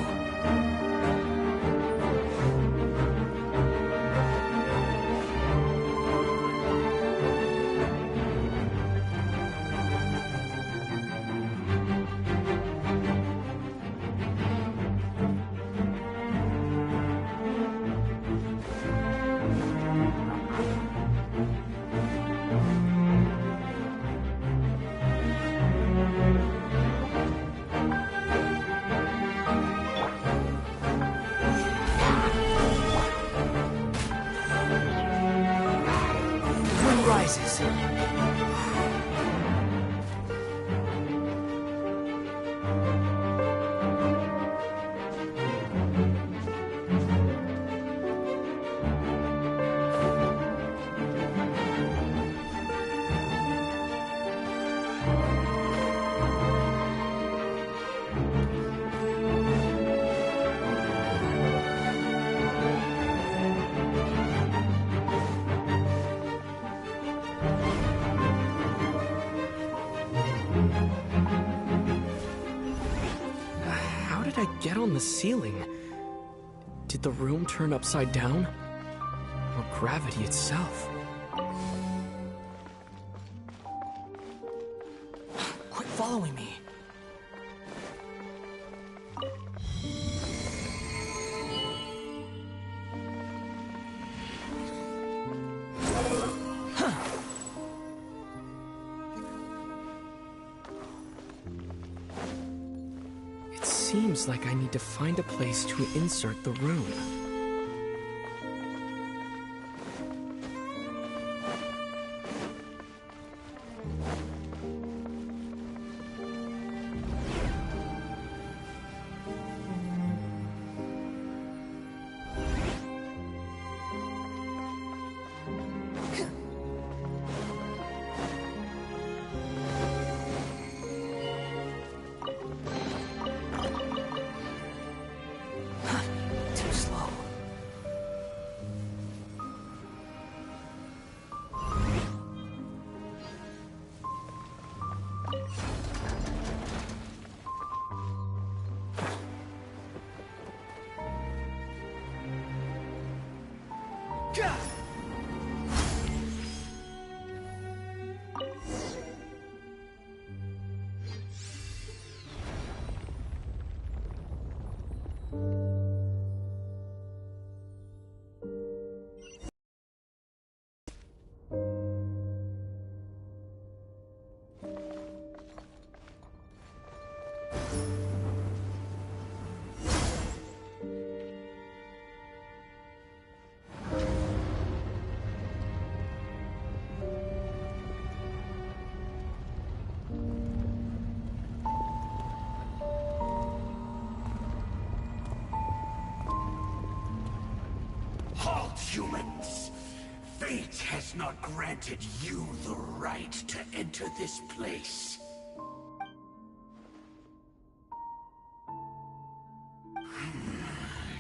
Rises. How did I get on the ceiling? Did the room turn upside down? Or gravity itself? Quit following me. Seems like I need to find a place to insert the rune. Humans, fate has not granted you the right to enter this place.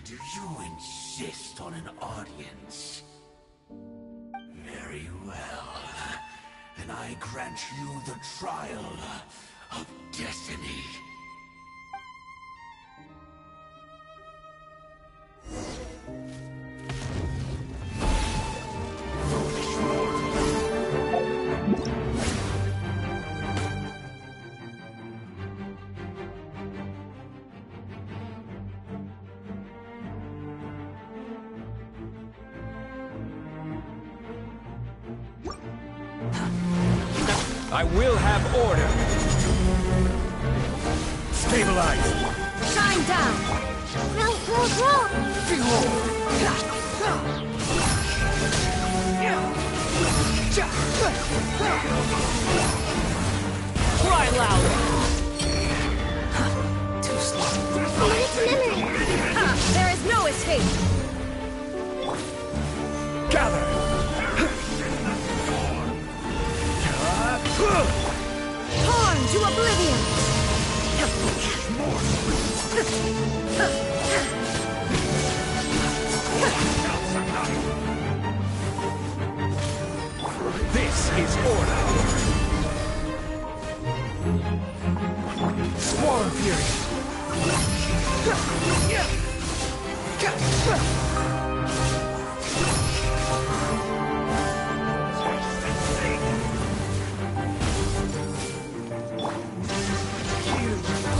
Do you insist on an audience? Very well. Then I grant you the trial of destiny. I will have order. Stabilize! Shine down! Grow, grow, grow! Cry loud! Too slow. Commit to memory! There is no escape! Gather! Torn to oblivion! This is order! Squall Fury!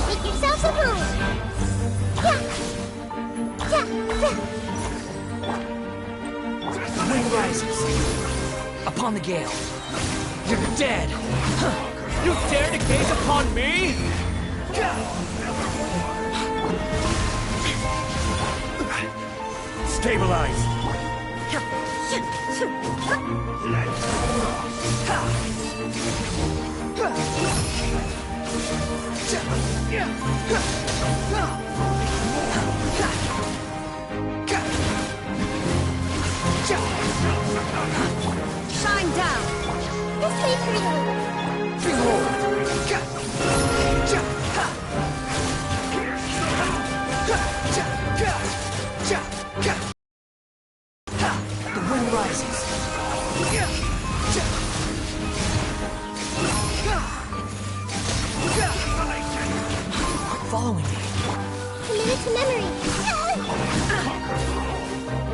Make yourselves at home! The wind rises. Upon the gale. You're dead. Huh. You dare to gaze upon me? Stabilize! Shine down! This way for you! The wind rises. Quit following me. Committed to memory!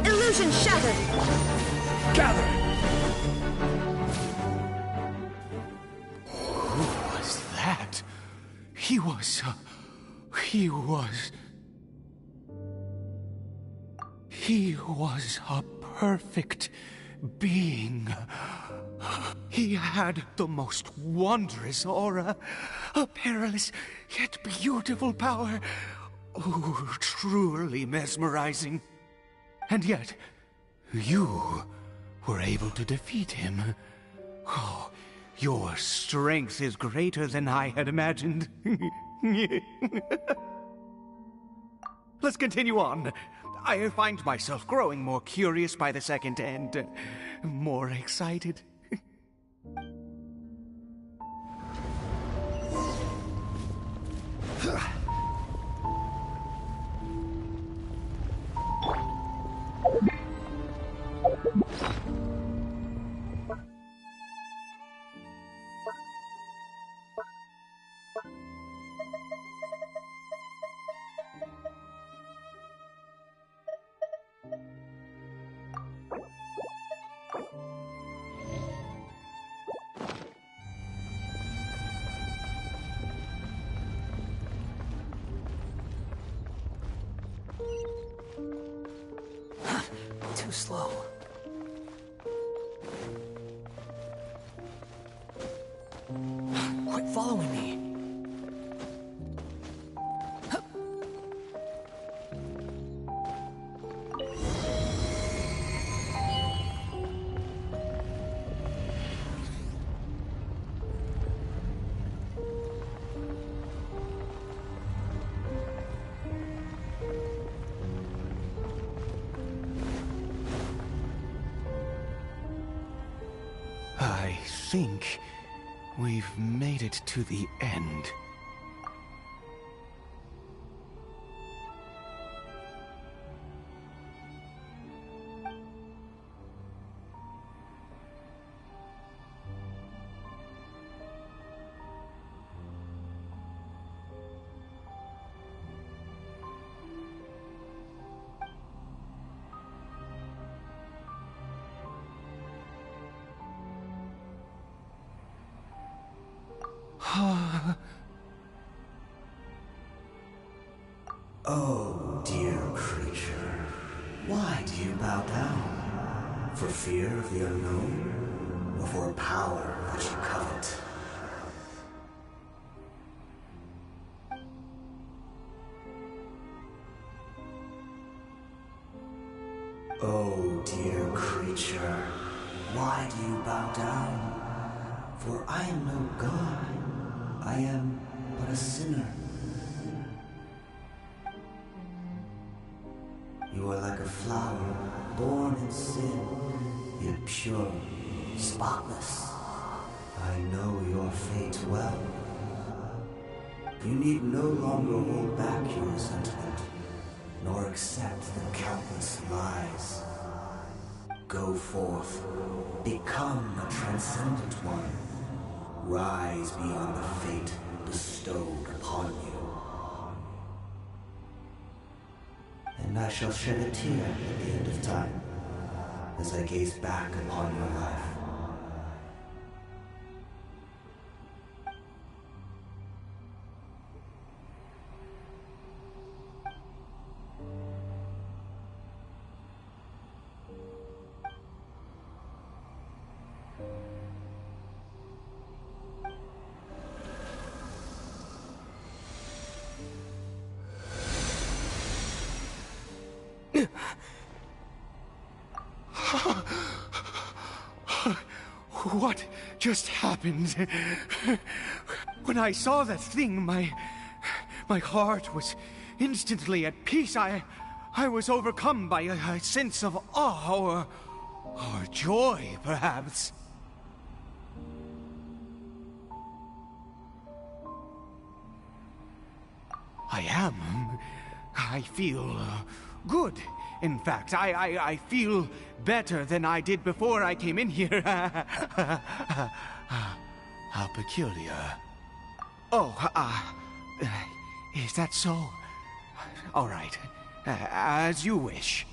Illusion shattered! Gather! Who was that? He was a perfect being. He had the most wondrous aura, a perilous yet beautiful power. Oh, truly mesmerizing. And yet, you were able to defeat him. Oh, your strength is greater than I had imagined. Let's continue on. I find myself growing more curious by the second and more excited. Too slow. Quit following me. I think we've made it to the end. Oh, dear creature. Why do you bow down? For fear of the unknown? Or for a power that you covet? dear creature, why do you bow down? For I am no god. I am but a sinner. You are like a flower, born in sin, yet pure, spotless. I know your fate well. You need no longer hold back your resentment, nor accept the countless lies. Go forth, become a transcendent one. Rise beyond the fate bestowed upon you. And I shall shed a tear at the end of time, as I gaze back upon your life. What just happened? When I saw that thing, my heart was instantly at peace. I was overcome by a sense of awe or joy, perhaps. I feel good. In fact, I feel better than I did before I came in here. How peculiar. Oh, is that so? All right, as you wish.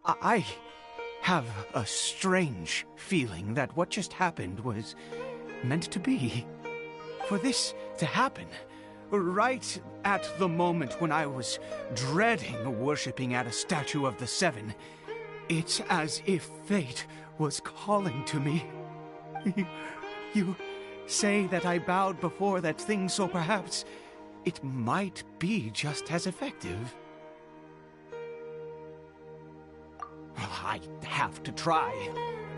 I have a strange feeling that what just happened was meant to be. For this to happen, right at the moment when I was dreading worshipping at a statue of the Seven, it's as if fate was calling to me. You say that I bowed before that thing, so perhaps it might be just as effective. I have to try.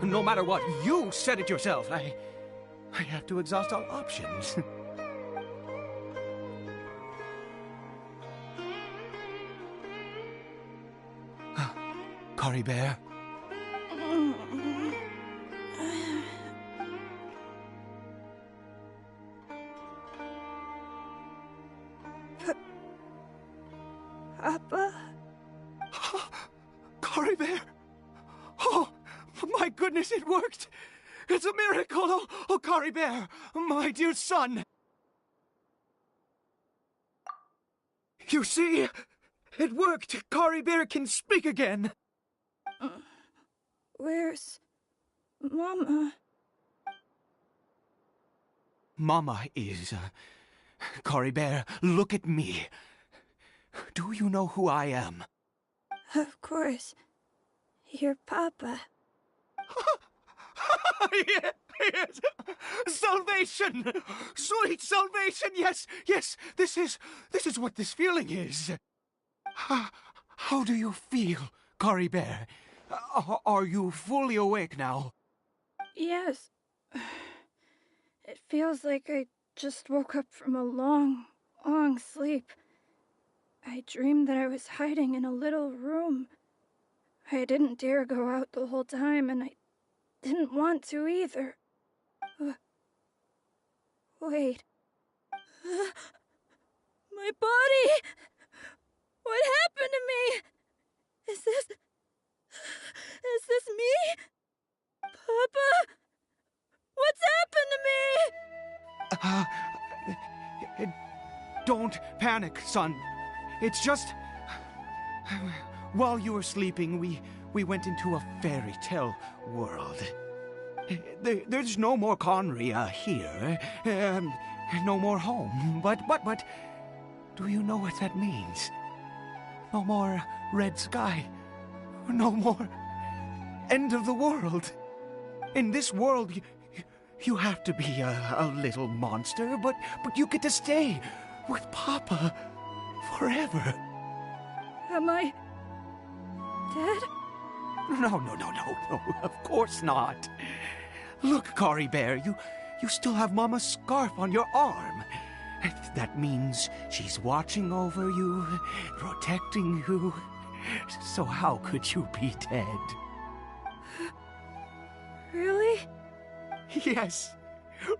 No matter what, you said it yourself. I have to exhaust all options. Caribert? Papa? Caribert? Oh, my goodness, it worked! It's a miracle! Oh, Caribert, my dear son! You see? It worked! Caribert can speak again! Where's Mama? Mama is... Caribert, look at me. Do you know who I am? Of course. Your Papa. Yes! Salvation! Sweet salvation! Yes, yes! This is what this feeling is. How do you feel, Caribert? Are you fully awake now? Yes. It feels like I just woke up from a long, long sleep. I dreamed that I was hiding in a little room. I didn't dare go out the whole time, and I didn't want to either. Wait. My body! What happened to me? Is this me? Papa? What's happened to me? Don't panic, son. It's just... While you were sleeping, we went into a fairy tale world. There's no more Conria here. No more home. But... Do you know what that means? No more red sky. No more end of the world. In this world, you have to be a little monster, but you get to stay with Papa forever. Am I dead? No, of course not. Look, Caribert, you still have Mama's scarf on your arm. That means she's watching over you, protecting you. So how could you be dead? Really? Yes,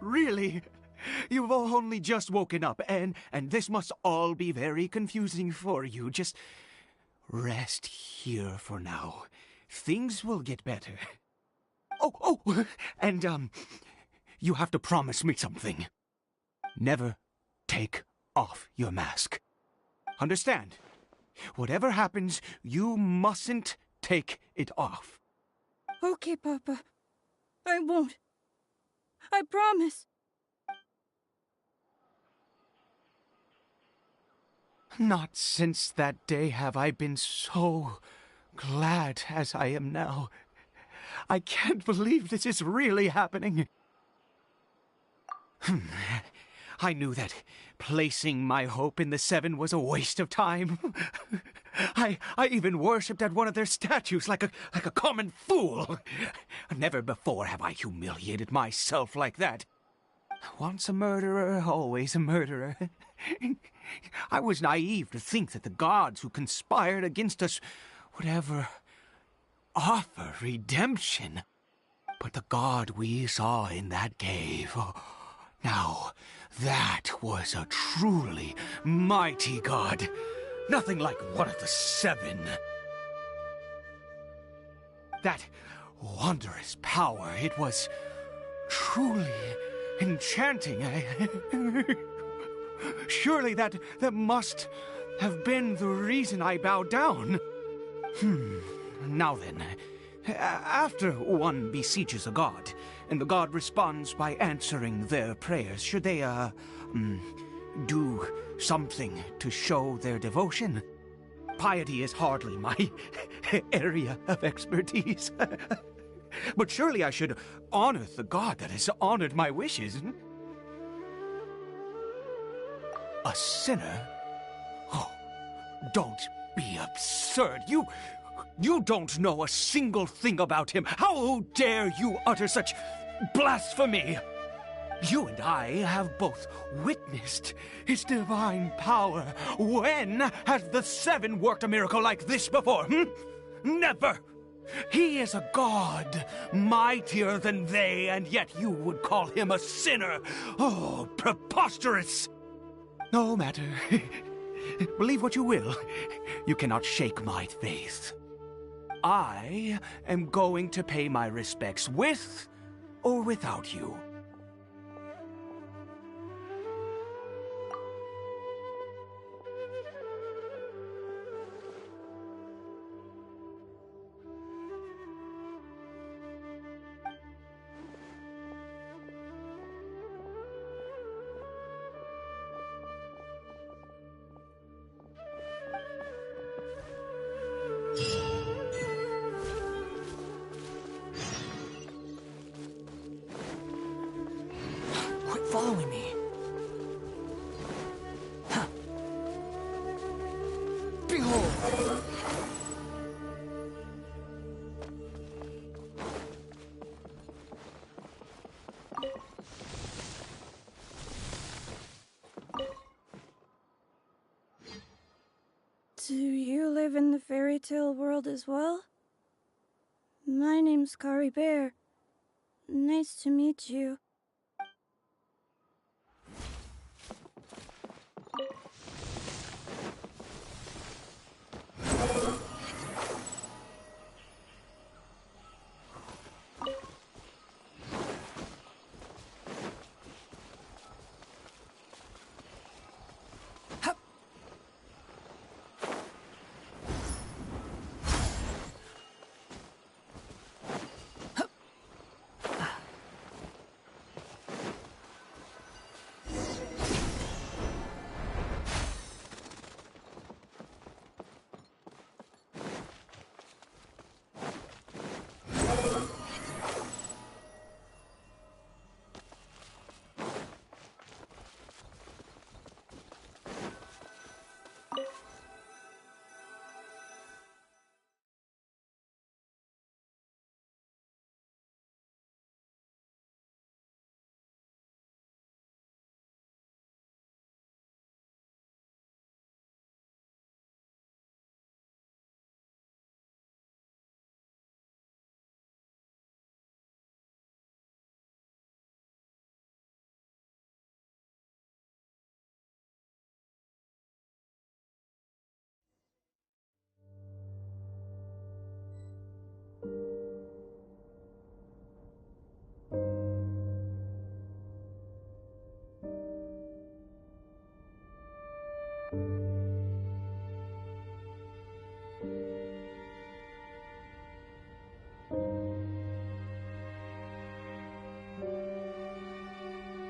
really. You've only just woken up, and this must all be very confusing for you. Just rest here for now. Things will get better. Oh, and, you have to promise me something. Never take off your mask. Understand? Whatever happens, you mustn't take it off. Okay, Papa. I won't. I promise. Not since that day have I been so glad as I am now. I can't believe this is really happening. I knew that placing my hope in the Seven was a waste of time. I even worshipped at one of their statues like a common fool. Never before have I humiliated myself like that. Once a murderer, always a murderer. I was naive to think that the gods who conspired against us would ever offer redemption. But the god we saw in that cave... Now, that was a truly mighty god. Nothing like one of the Seven. That wondrous power, it was truly enchanting. Surely that must have been the reason I bowed down. Now then, after one besieges a god, and the god responds by answering their prayers, should they, do something to show their devotion? Piety is hardly my area of expertise. But surely I should honor the god that has honored my wishes. A sinner? Oh, don't be absurd. You don't know a single thing about him. How dare you utter such blasphemy? You and I have both witnessed his divine power. When has the Seven worked a miracle like this before? Never! He is a god, mightier than they, and yet you would call him a sinner. Oh, preposterous! No matter. Believe what you will. You cannot shake my faith. I am going to pay my respects with or without you. fairy tale world as well? My name's Caribert. Nice to meet you.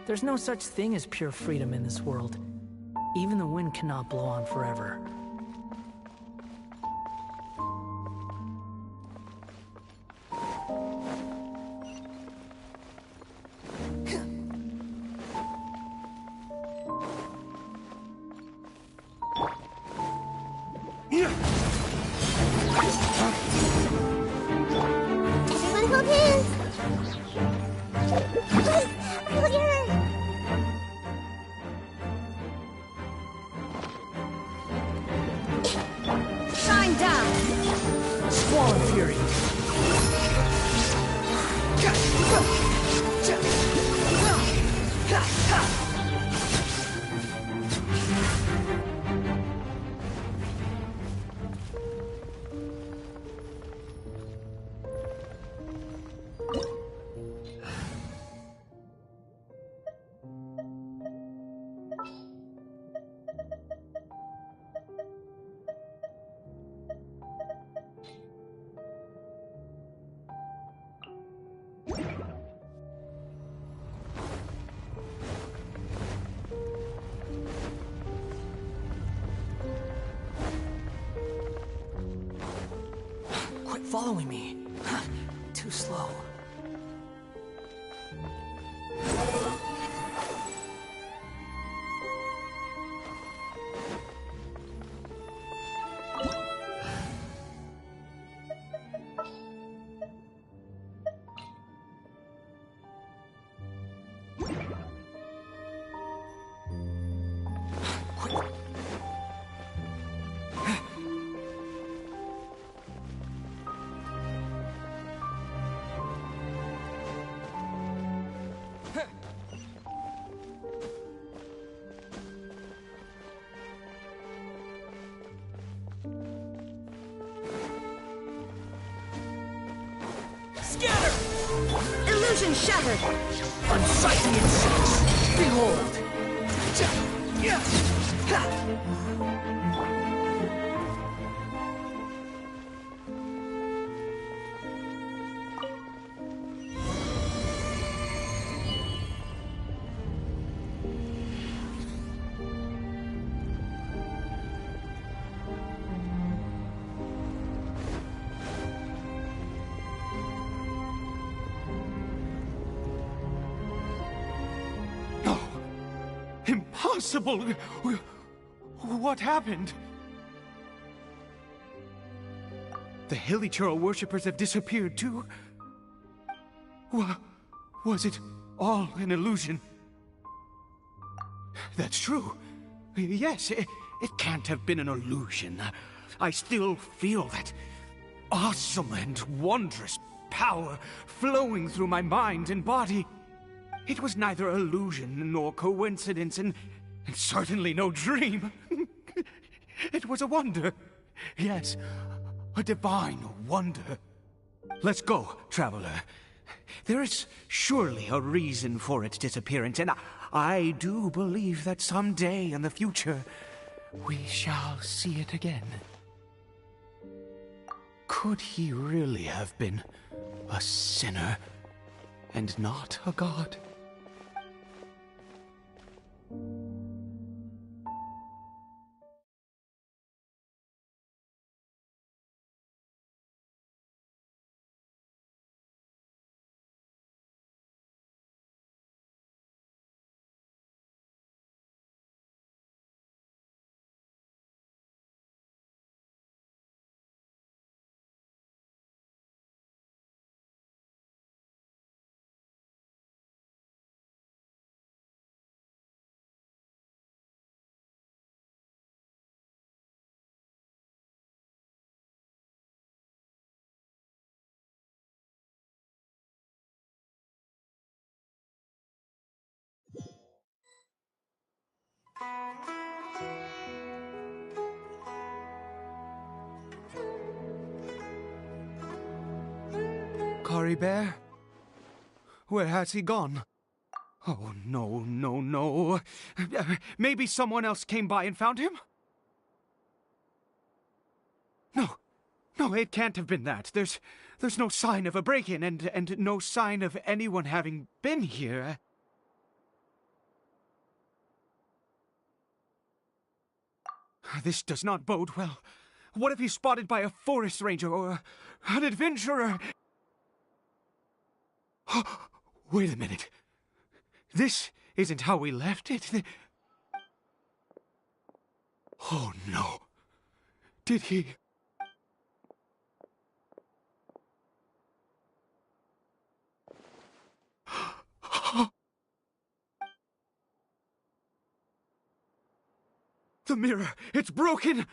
There's no such thing as pure freedom in this world. Even the wind cannot blow on forever. Everyone hold hands! Look at her! Shine down! Squall fury. Quit following me. Too slow. Scatter! Illusion shattered! Unsightly insects! Behold! Impossible! What happened? The Hilichurl worshippers have disappeared too? Was it all an illusion? That's true. Yes, it can't have been an illusion. I still feel that awesome and wondrous power flowing through my mind and body. It was neither illusion nor coincidence, and certainly no dream. It was a wonder. Yes, a divine wonder. Let's go, traveler. There is surely a reason for its disappearance, and I do believe that someday in the future, we shall see it again. Could he really have been a sinner and not a god? Caribert? Where has he gone? Oh, no, no, no. Maybe someone else came by and found him? No, it can't have been that. There's no sign of a break-in and no sign of anyone having been here. This does not bode well. What if he's spotted by a forest ranger or an adventurer? Wait a minute. This isn't how we left it. Oh, no. Did he... The mirror! It's broken!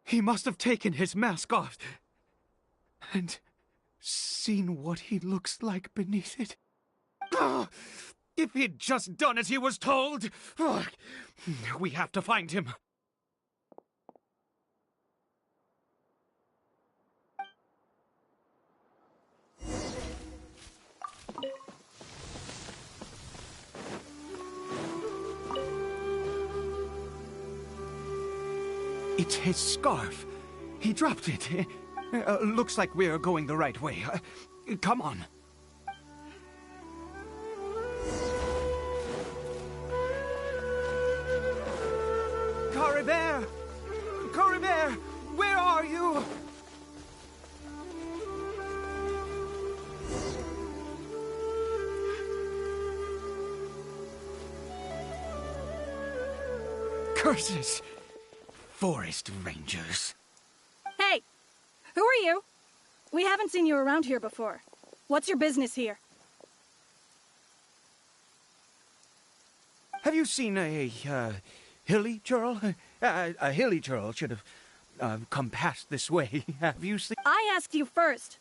He must have taken his mask off and seen what he looks like beneath it. If he'd just done as he was told! We have to find him. It's his scarf. He dropped it. Looks like we're going the right way. Come on. Caribert! Caribert! Where are you? Curses! Forest rangers. Hey! Who are you? We haven't seen you around here before. What's your business here? Have you seen a hilly churl? A hilly churl should have come past this way. Have you seen? I asked you first.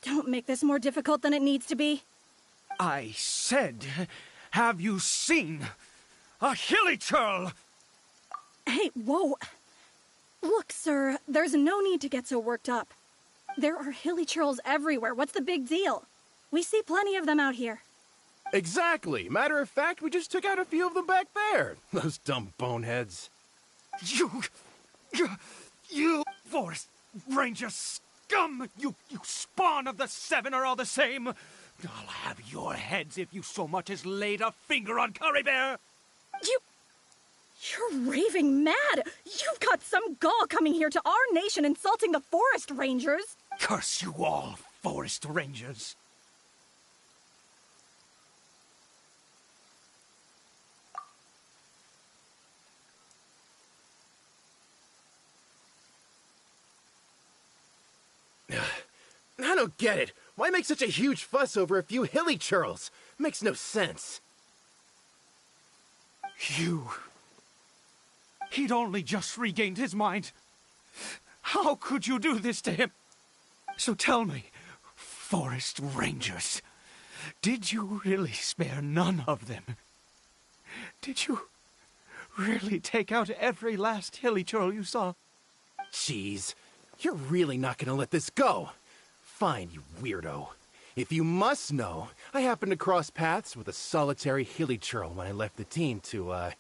Don't make this more difficult than it needs to be. I said, have you seen a hilly churl? Hey, whoa. Look, sir, there's no need to get so worked up. There are hilly churls everywhere. What's the big deal? We see plenty of them out here. Exactly. Matter of fact, we just took out a few of them back there. Those dumb boneheads. You forest ranger scum! You spawn of the Seven are all the same. I'll have your heads if you so much as laid a finger on Caribert. You're raving mad! You've got some gall coming here to our nation insulting the forest rangers! Curse you all, forest rangers! I don't get it. Why make such a huge fuss over a few hilly churls? Makes no sense. He'd only just regained his mind. How could you do this to him? So tell me, Forest Rangers, did you really spare none of them? Did you really take out every last hilly churl you saw? Jeez, you're really not gonna let this go. Fine, you weirdo. If you must know, I happened to cross paths with a solitary hilly churl when I left the team to,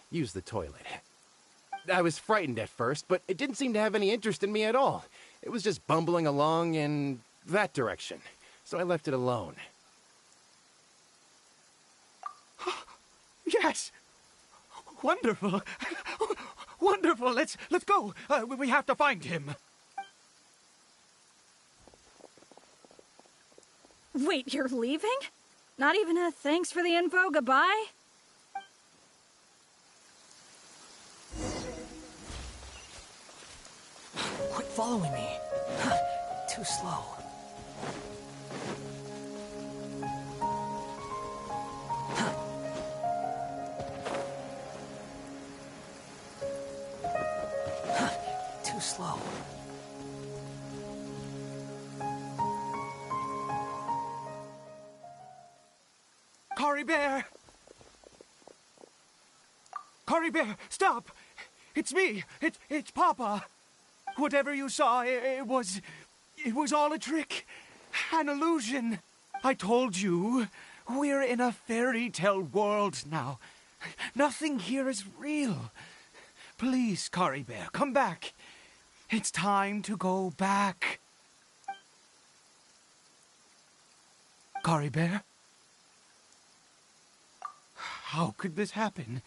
use the toilet. I was frightened at first, but it didn't seem to have any interest in me at all. It was just bumbling along in that direction, so I left it alone. Yes! Wonderful! Wonderful! Let's go! We have to find him! Wait, you're leaving? Not even a thanks for the info, goodbye? Quit following me. Too slow. Too slow. Caribert! Caribert, stop! It's me! It's Papa! Whatever you saw, it was all a trick. An illusion. I told you, we're in a fairy tale world now. Nothing here is real. Please, Caribert, come back. It's time to go back. Caribert? How could this happen?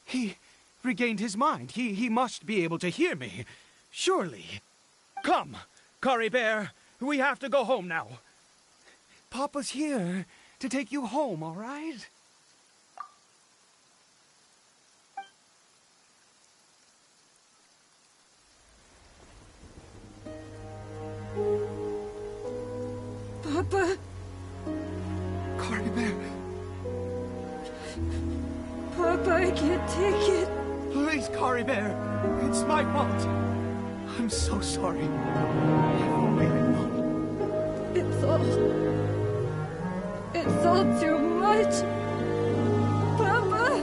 He regained his mind. He must be able to hear me. Surely. Come, Caribert. We have to go home now. Papa's here to take you home, all right? Papa. Caribert. Papa, I can't take it. Please, Caribert. It's my fault. I'm so sorry. If only I'd known. It's all too much. Papa!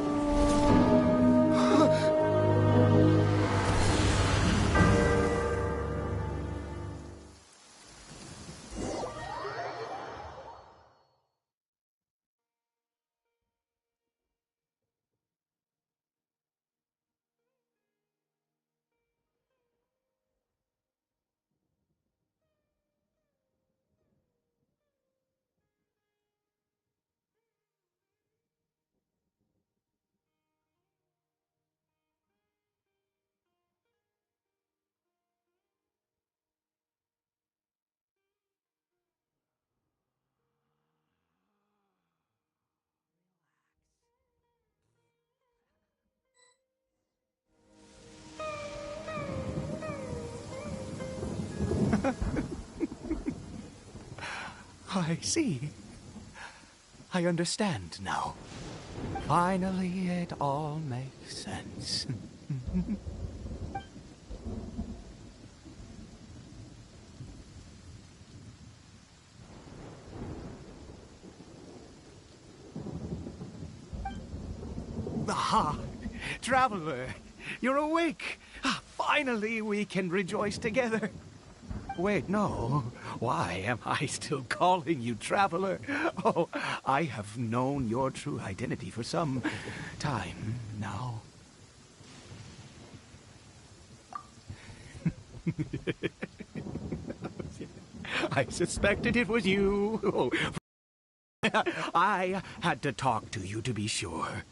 I see. I understand now. Finally, it all makes sense. Aha! Traveler, you're awake! Finally, we can rejoice together. Wait, no. Why am I still calling you Traveler? Oh, I have known your true identity for some time now. I suspected it was you. Oh, I had to talk to you to be sure.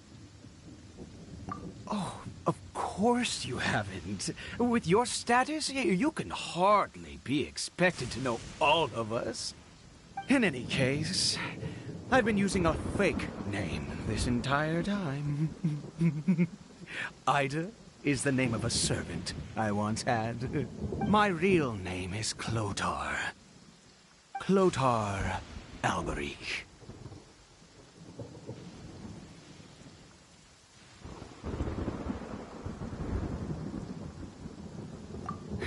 Oh, of course you haven't. With your status, you can hardly be expected to know all of us. In any case, I've been using a fake name this entire time. Ida is the name of a servant I once had. My real name is Clotar. Clotar Alberic.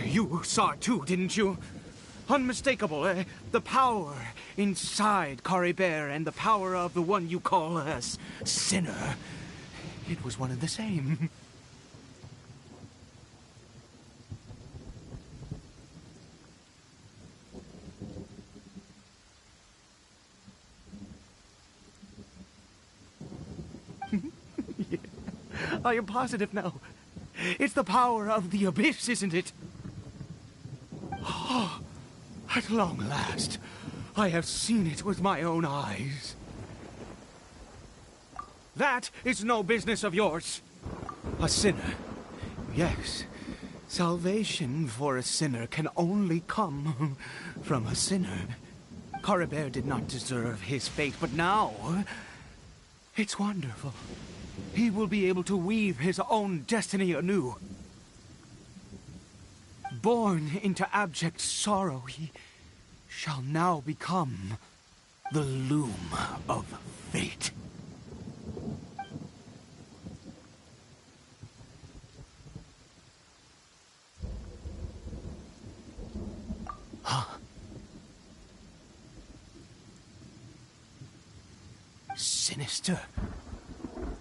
You saw it too, didn't you? Unmistakable, eh? The power inside Caribert and the power of the one you call a sinner. It was one and the same. Yeah. I am positive now. It's the power of the abyss, isn't it? Oh, at long last, I have seen it with my own eyes. That is no business of yours. A sinner. Yes, salvation for a sinner can only come from a sinner. Caribert did not deserve his fate, but now it's wonderful. He will be able to weave his own destiny anew. Born into abject sorrow, he shall now become the loom of fate. Huh? Sinister.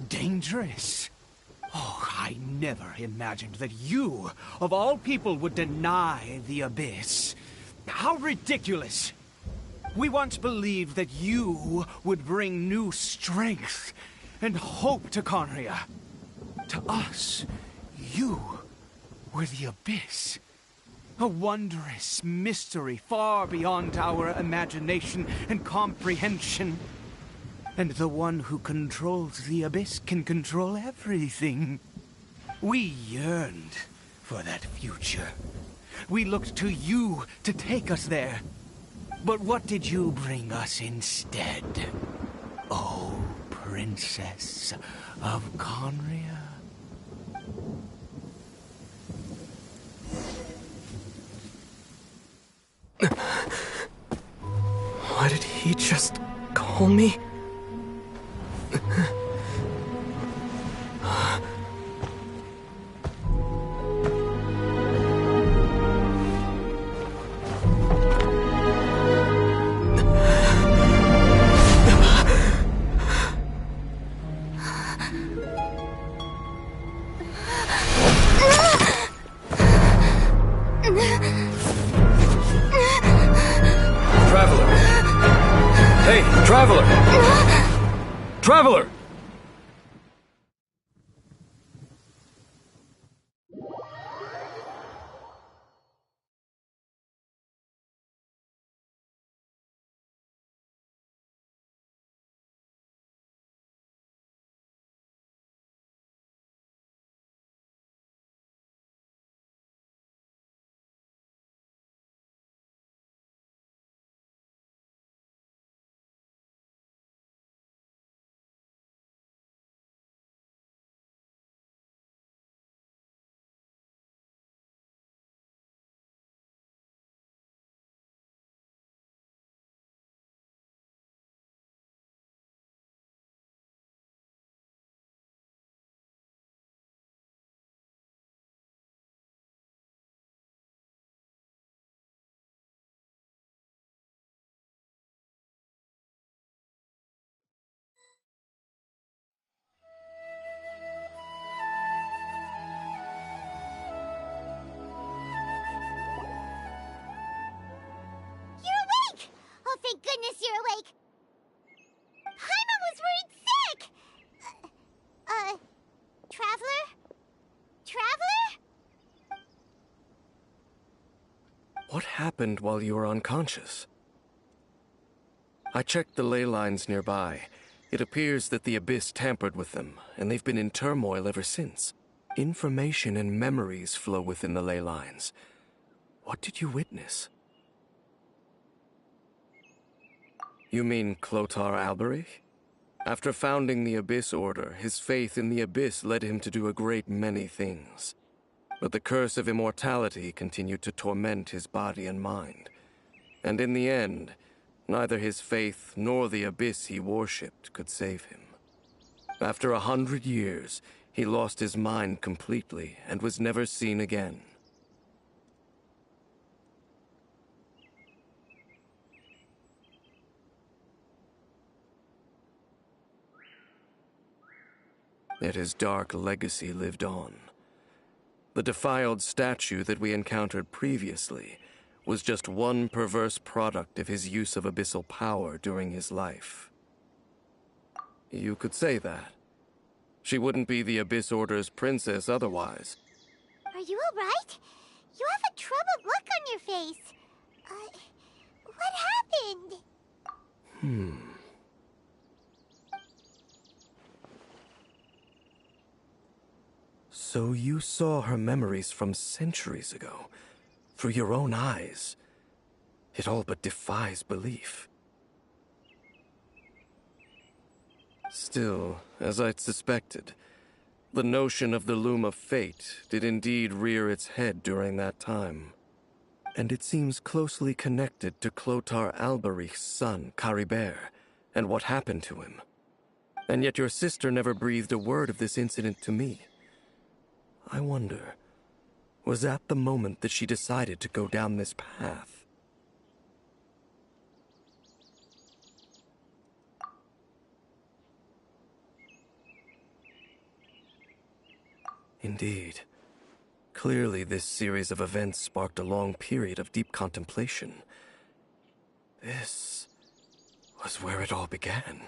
Dangerous. Oh, I never imagined that you, of all people, would deny the abyss. How ridiculous! We once believed that you would bring new strength and hope to Conria. To us, you were the abyss. A wondrous mystery far beyond our imagination and comprehension. And the one who controls the abyss can control everything. We yearned for that future. We looked to you to take us there. But what did you bring us instead? Oh, Princess of Conria. Why did he just call me? Traveler! Hey, Traveler! Traveler! Oh, thank goodness you're awake! Paimon was worried sick! Traveler? Traveler? What happened while you were unconscious? I checked the ley lines nearby. It appears that the Abyss tampered with them, and they've been in turmoil ever since. Information and memories flow within the ley lines. What did you witness? You mean Clotar Alberich? After founding the Abyss Order, his faith in the Abyss led him to do a great many things. But the curse of immortality continued to torment his body and mind. And in the end, neither his faith nor the Abyss he worshipped could save him. After 100 years, he lost his mind completely and was never seen again. Yet his dark legacy lived on. The defiled statue that we encountered previously was just one perverse product of his use of abyssal power during his life. You could say that. She wouldn't be the Abyss Order's princess otherwise. Are you alright? You have a troubled look on your face. What happened? So you saw her memories from centuries ago, through your own eyes. It all but defies belief. Still, as I'd suspected, the notion of the Loom of Fate did indeed rear its head during that time. And it seems closely connected to Clothar Alberich's son, Caribert, and what happened to him. And yet your sister never breathed a word of this incident to me. I wonder, was that the moment that she decided to go down this path? Indeed. Clearly, this series of events sparked a long period of deep contemplation. This was where it all began.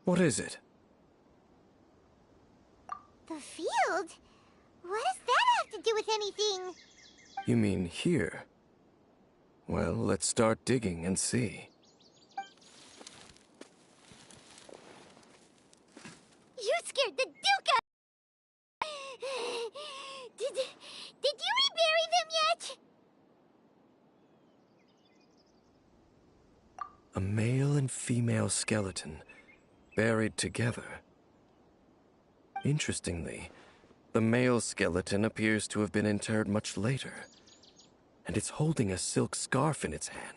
What is it? The field? What does that have to do with anything? You mean here? Well, let's start digging and see. You scared the Duke out. Did you rebury them yet? A male and female skeleton, buried together. Interestingly, the male skeleton appears to have been interred much later, and it's holding a silk scarf in its hand.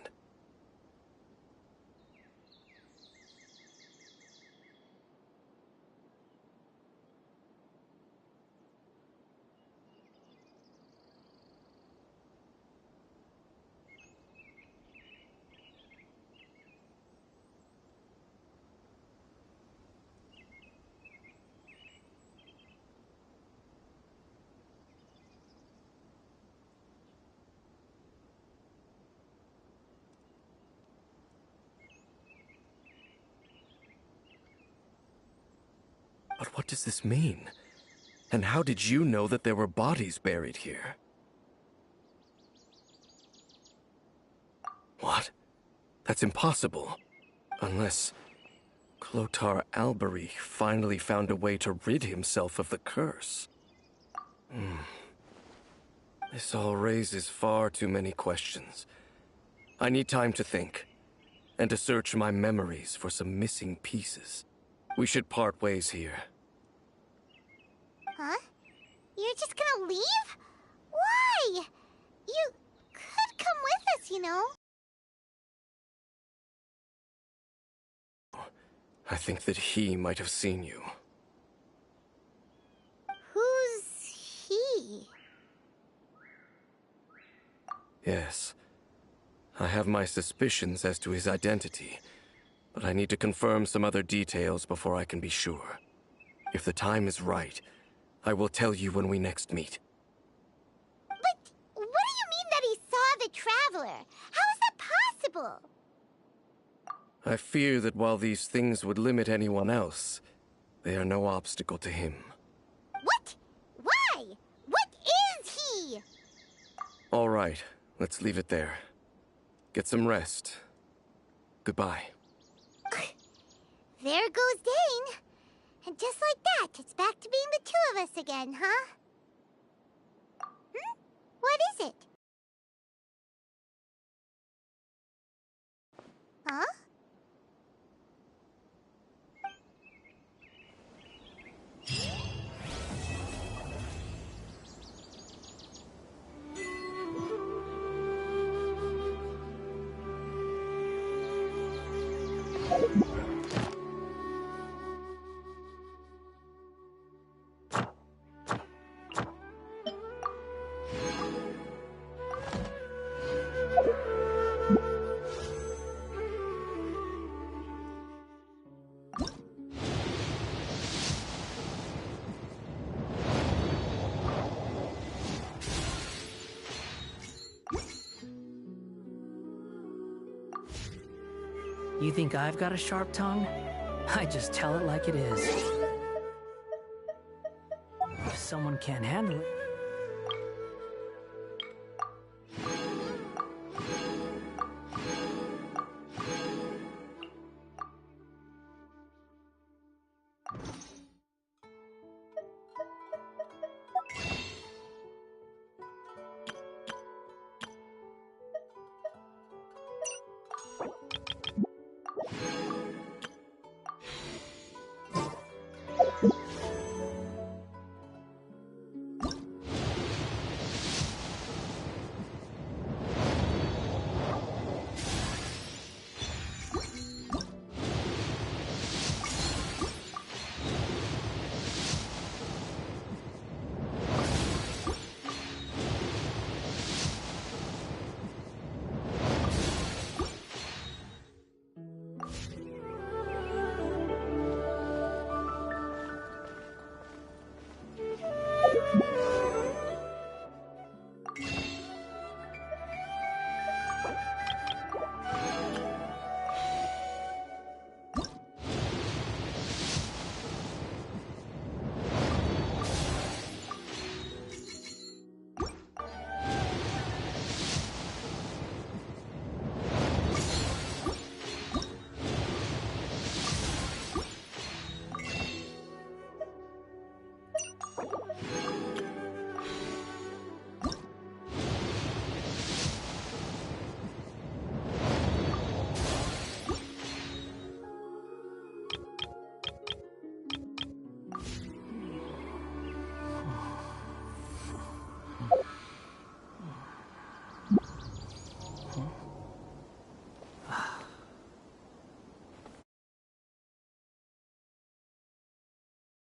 But what does this mean? And how did you know that there were bodies buried here? What? That's impossible. Unless Clothar Alberich finally found a way to rid himself of the curse. This all raises far too many questions. I need time to think, and to search my memories for some missing pieces. We should part ways here. Huh? You're just gonna leave? Why? You could come with us, you know. I think that he might have seen you. Who's he? Yes. I have my suspicions as to his identity, but I need to confirm some other details before I can be sure. If the time is right, I will tell you when we next meet. But what do you mean that he saw the Traveler? How is that possible? I fear that while these things would limit anyone else, they are no obstacle to him. What? Why? What is he? All right, let's leave it there. Get some rest. Goodbye. There goes Dane. And just like that, it's back to being the two of us again, huh? What is it? Huh? You think I've got a sharp tongue? I just tell it like it is. If someone can't handle it,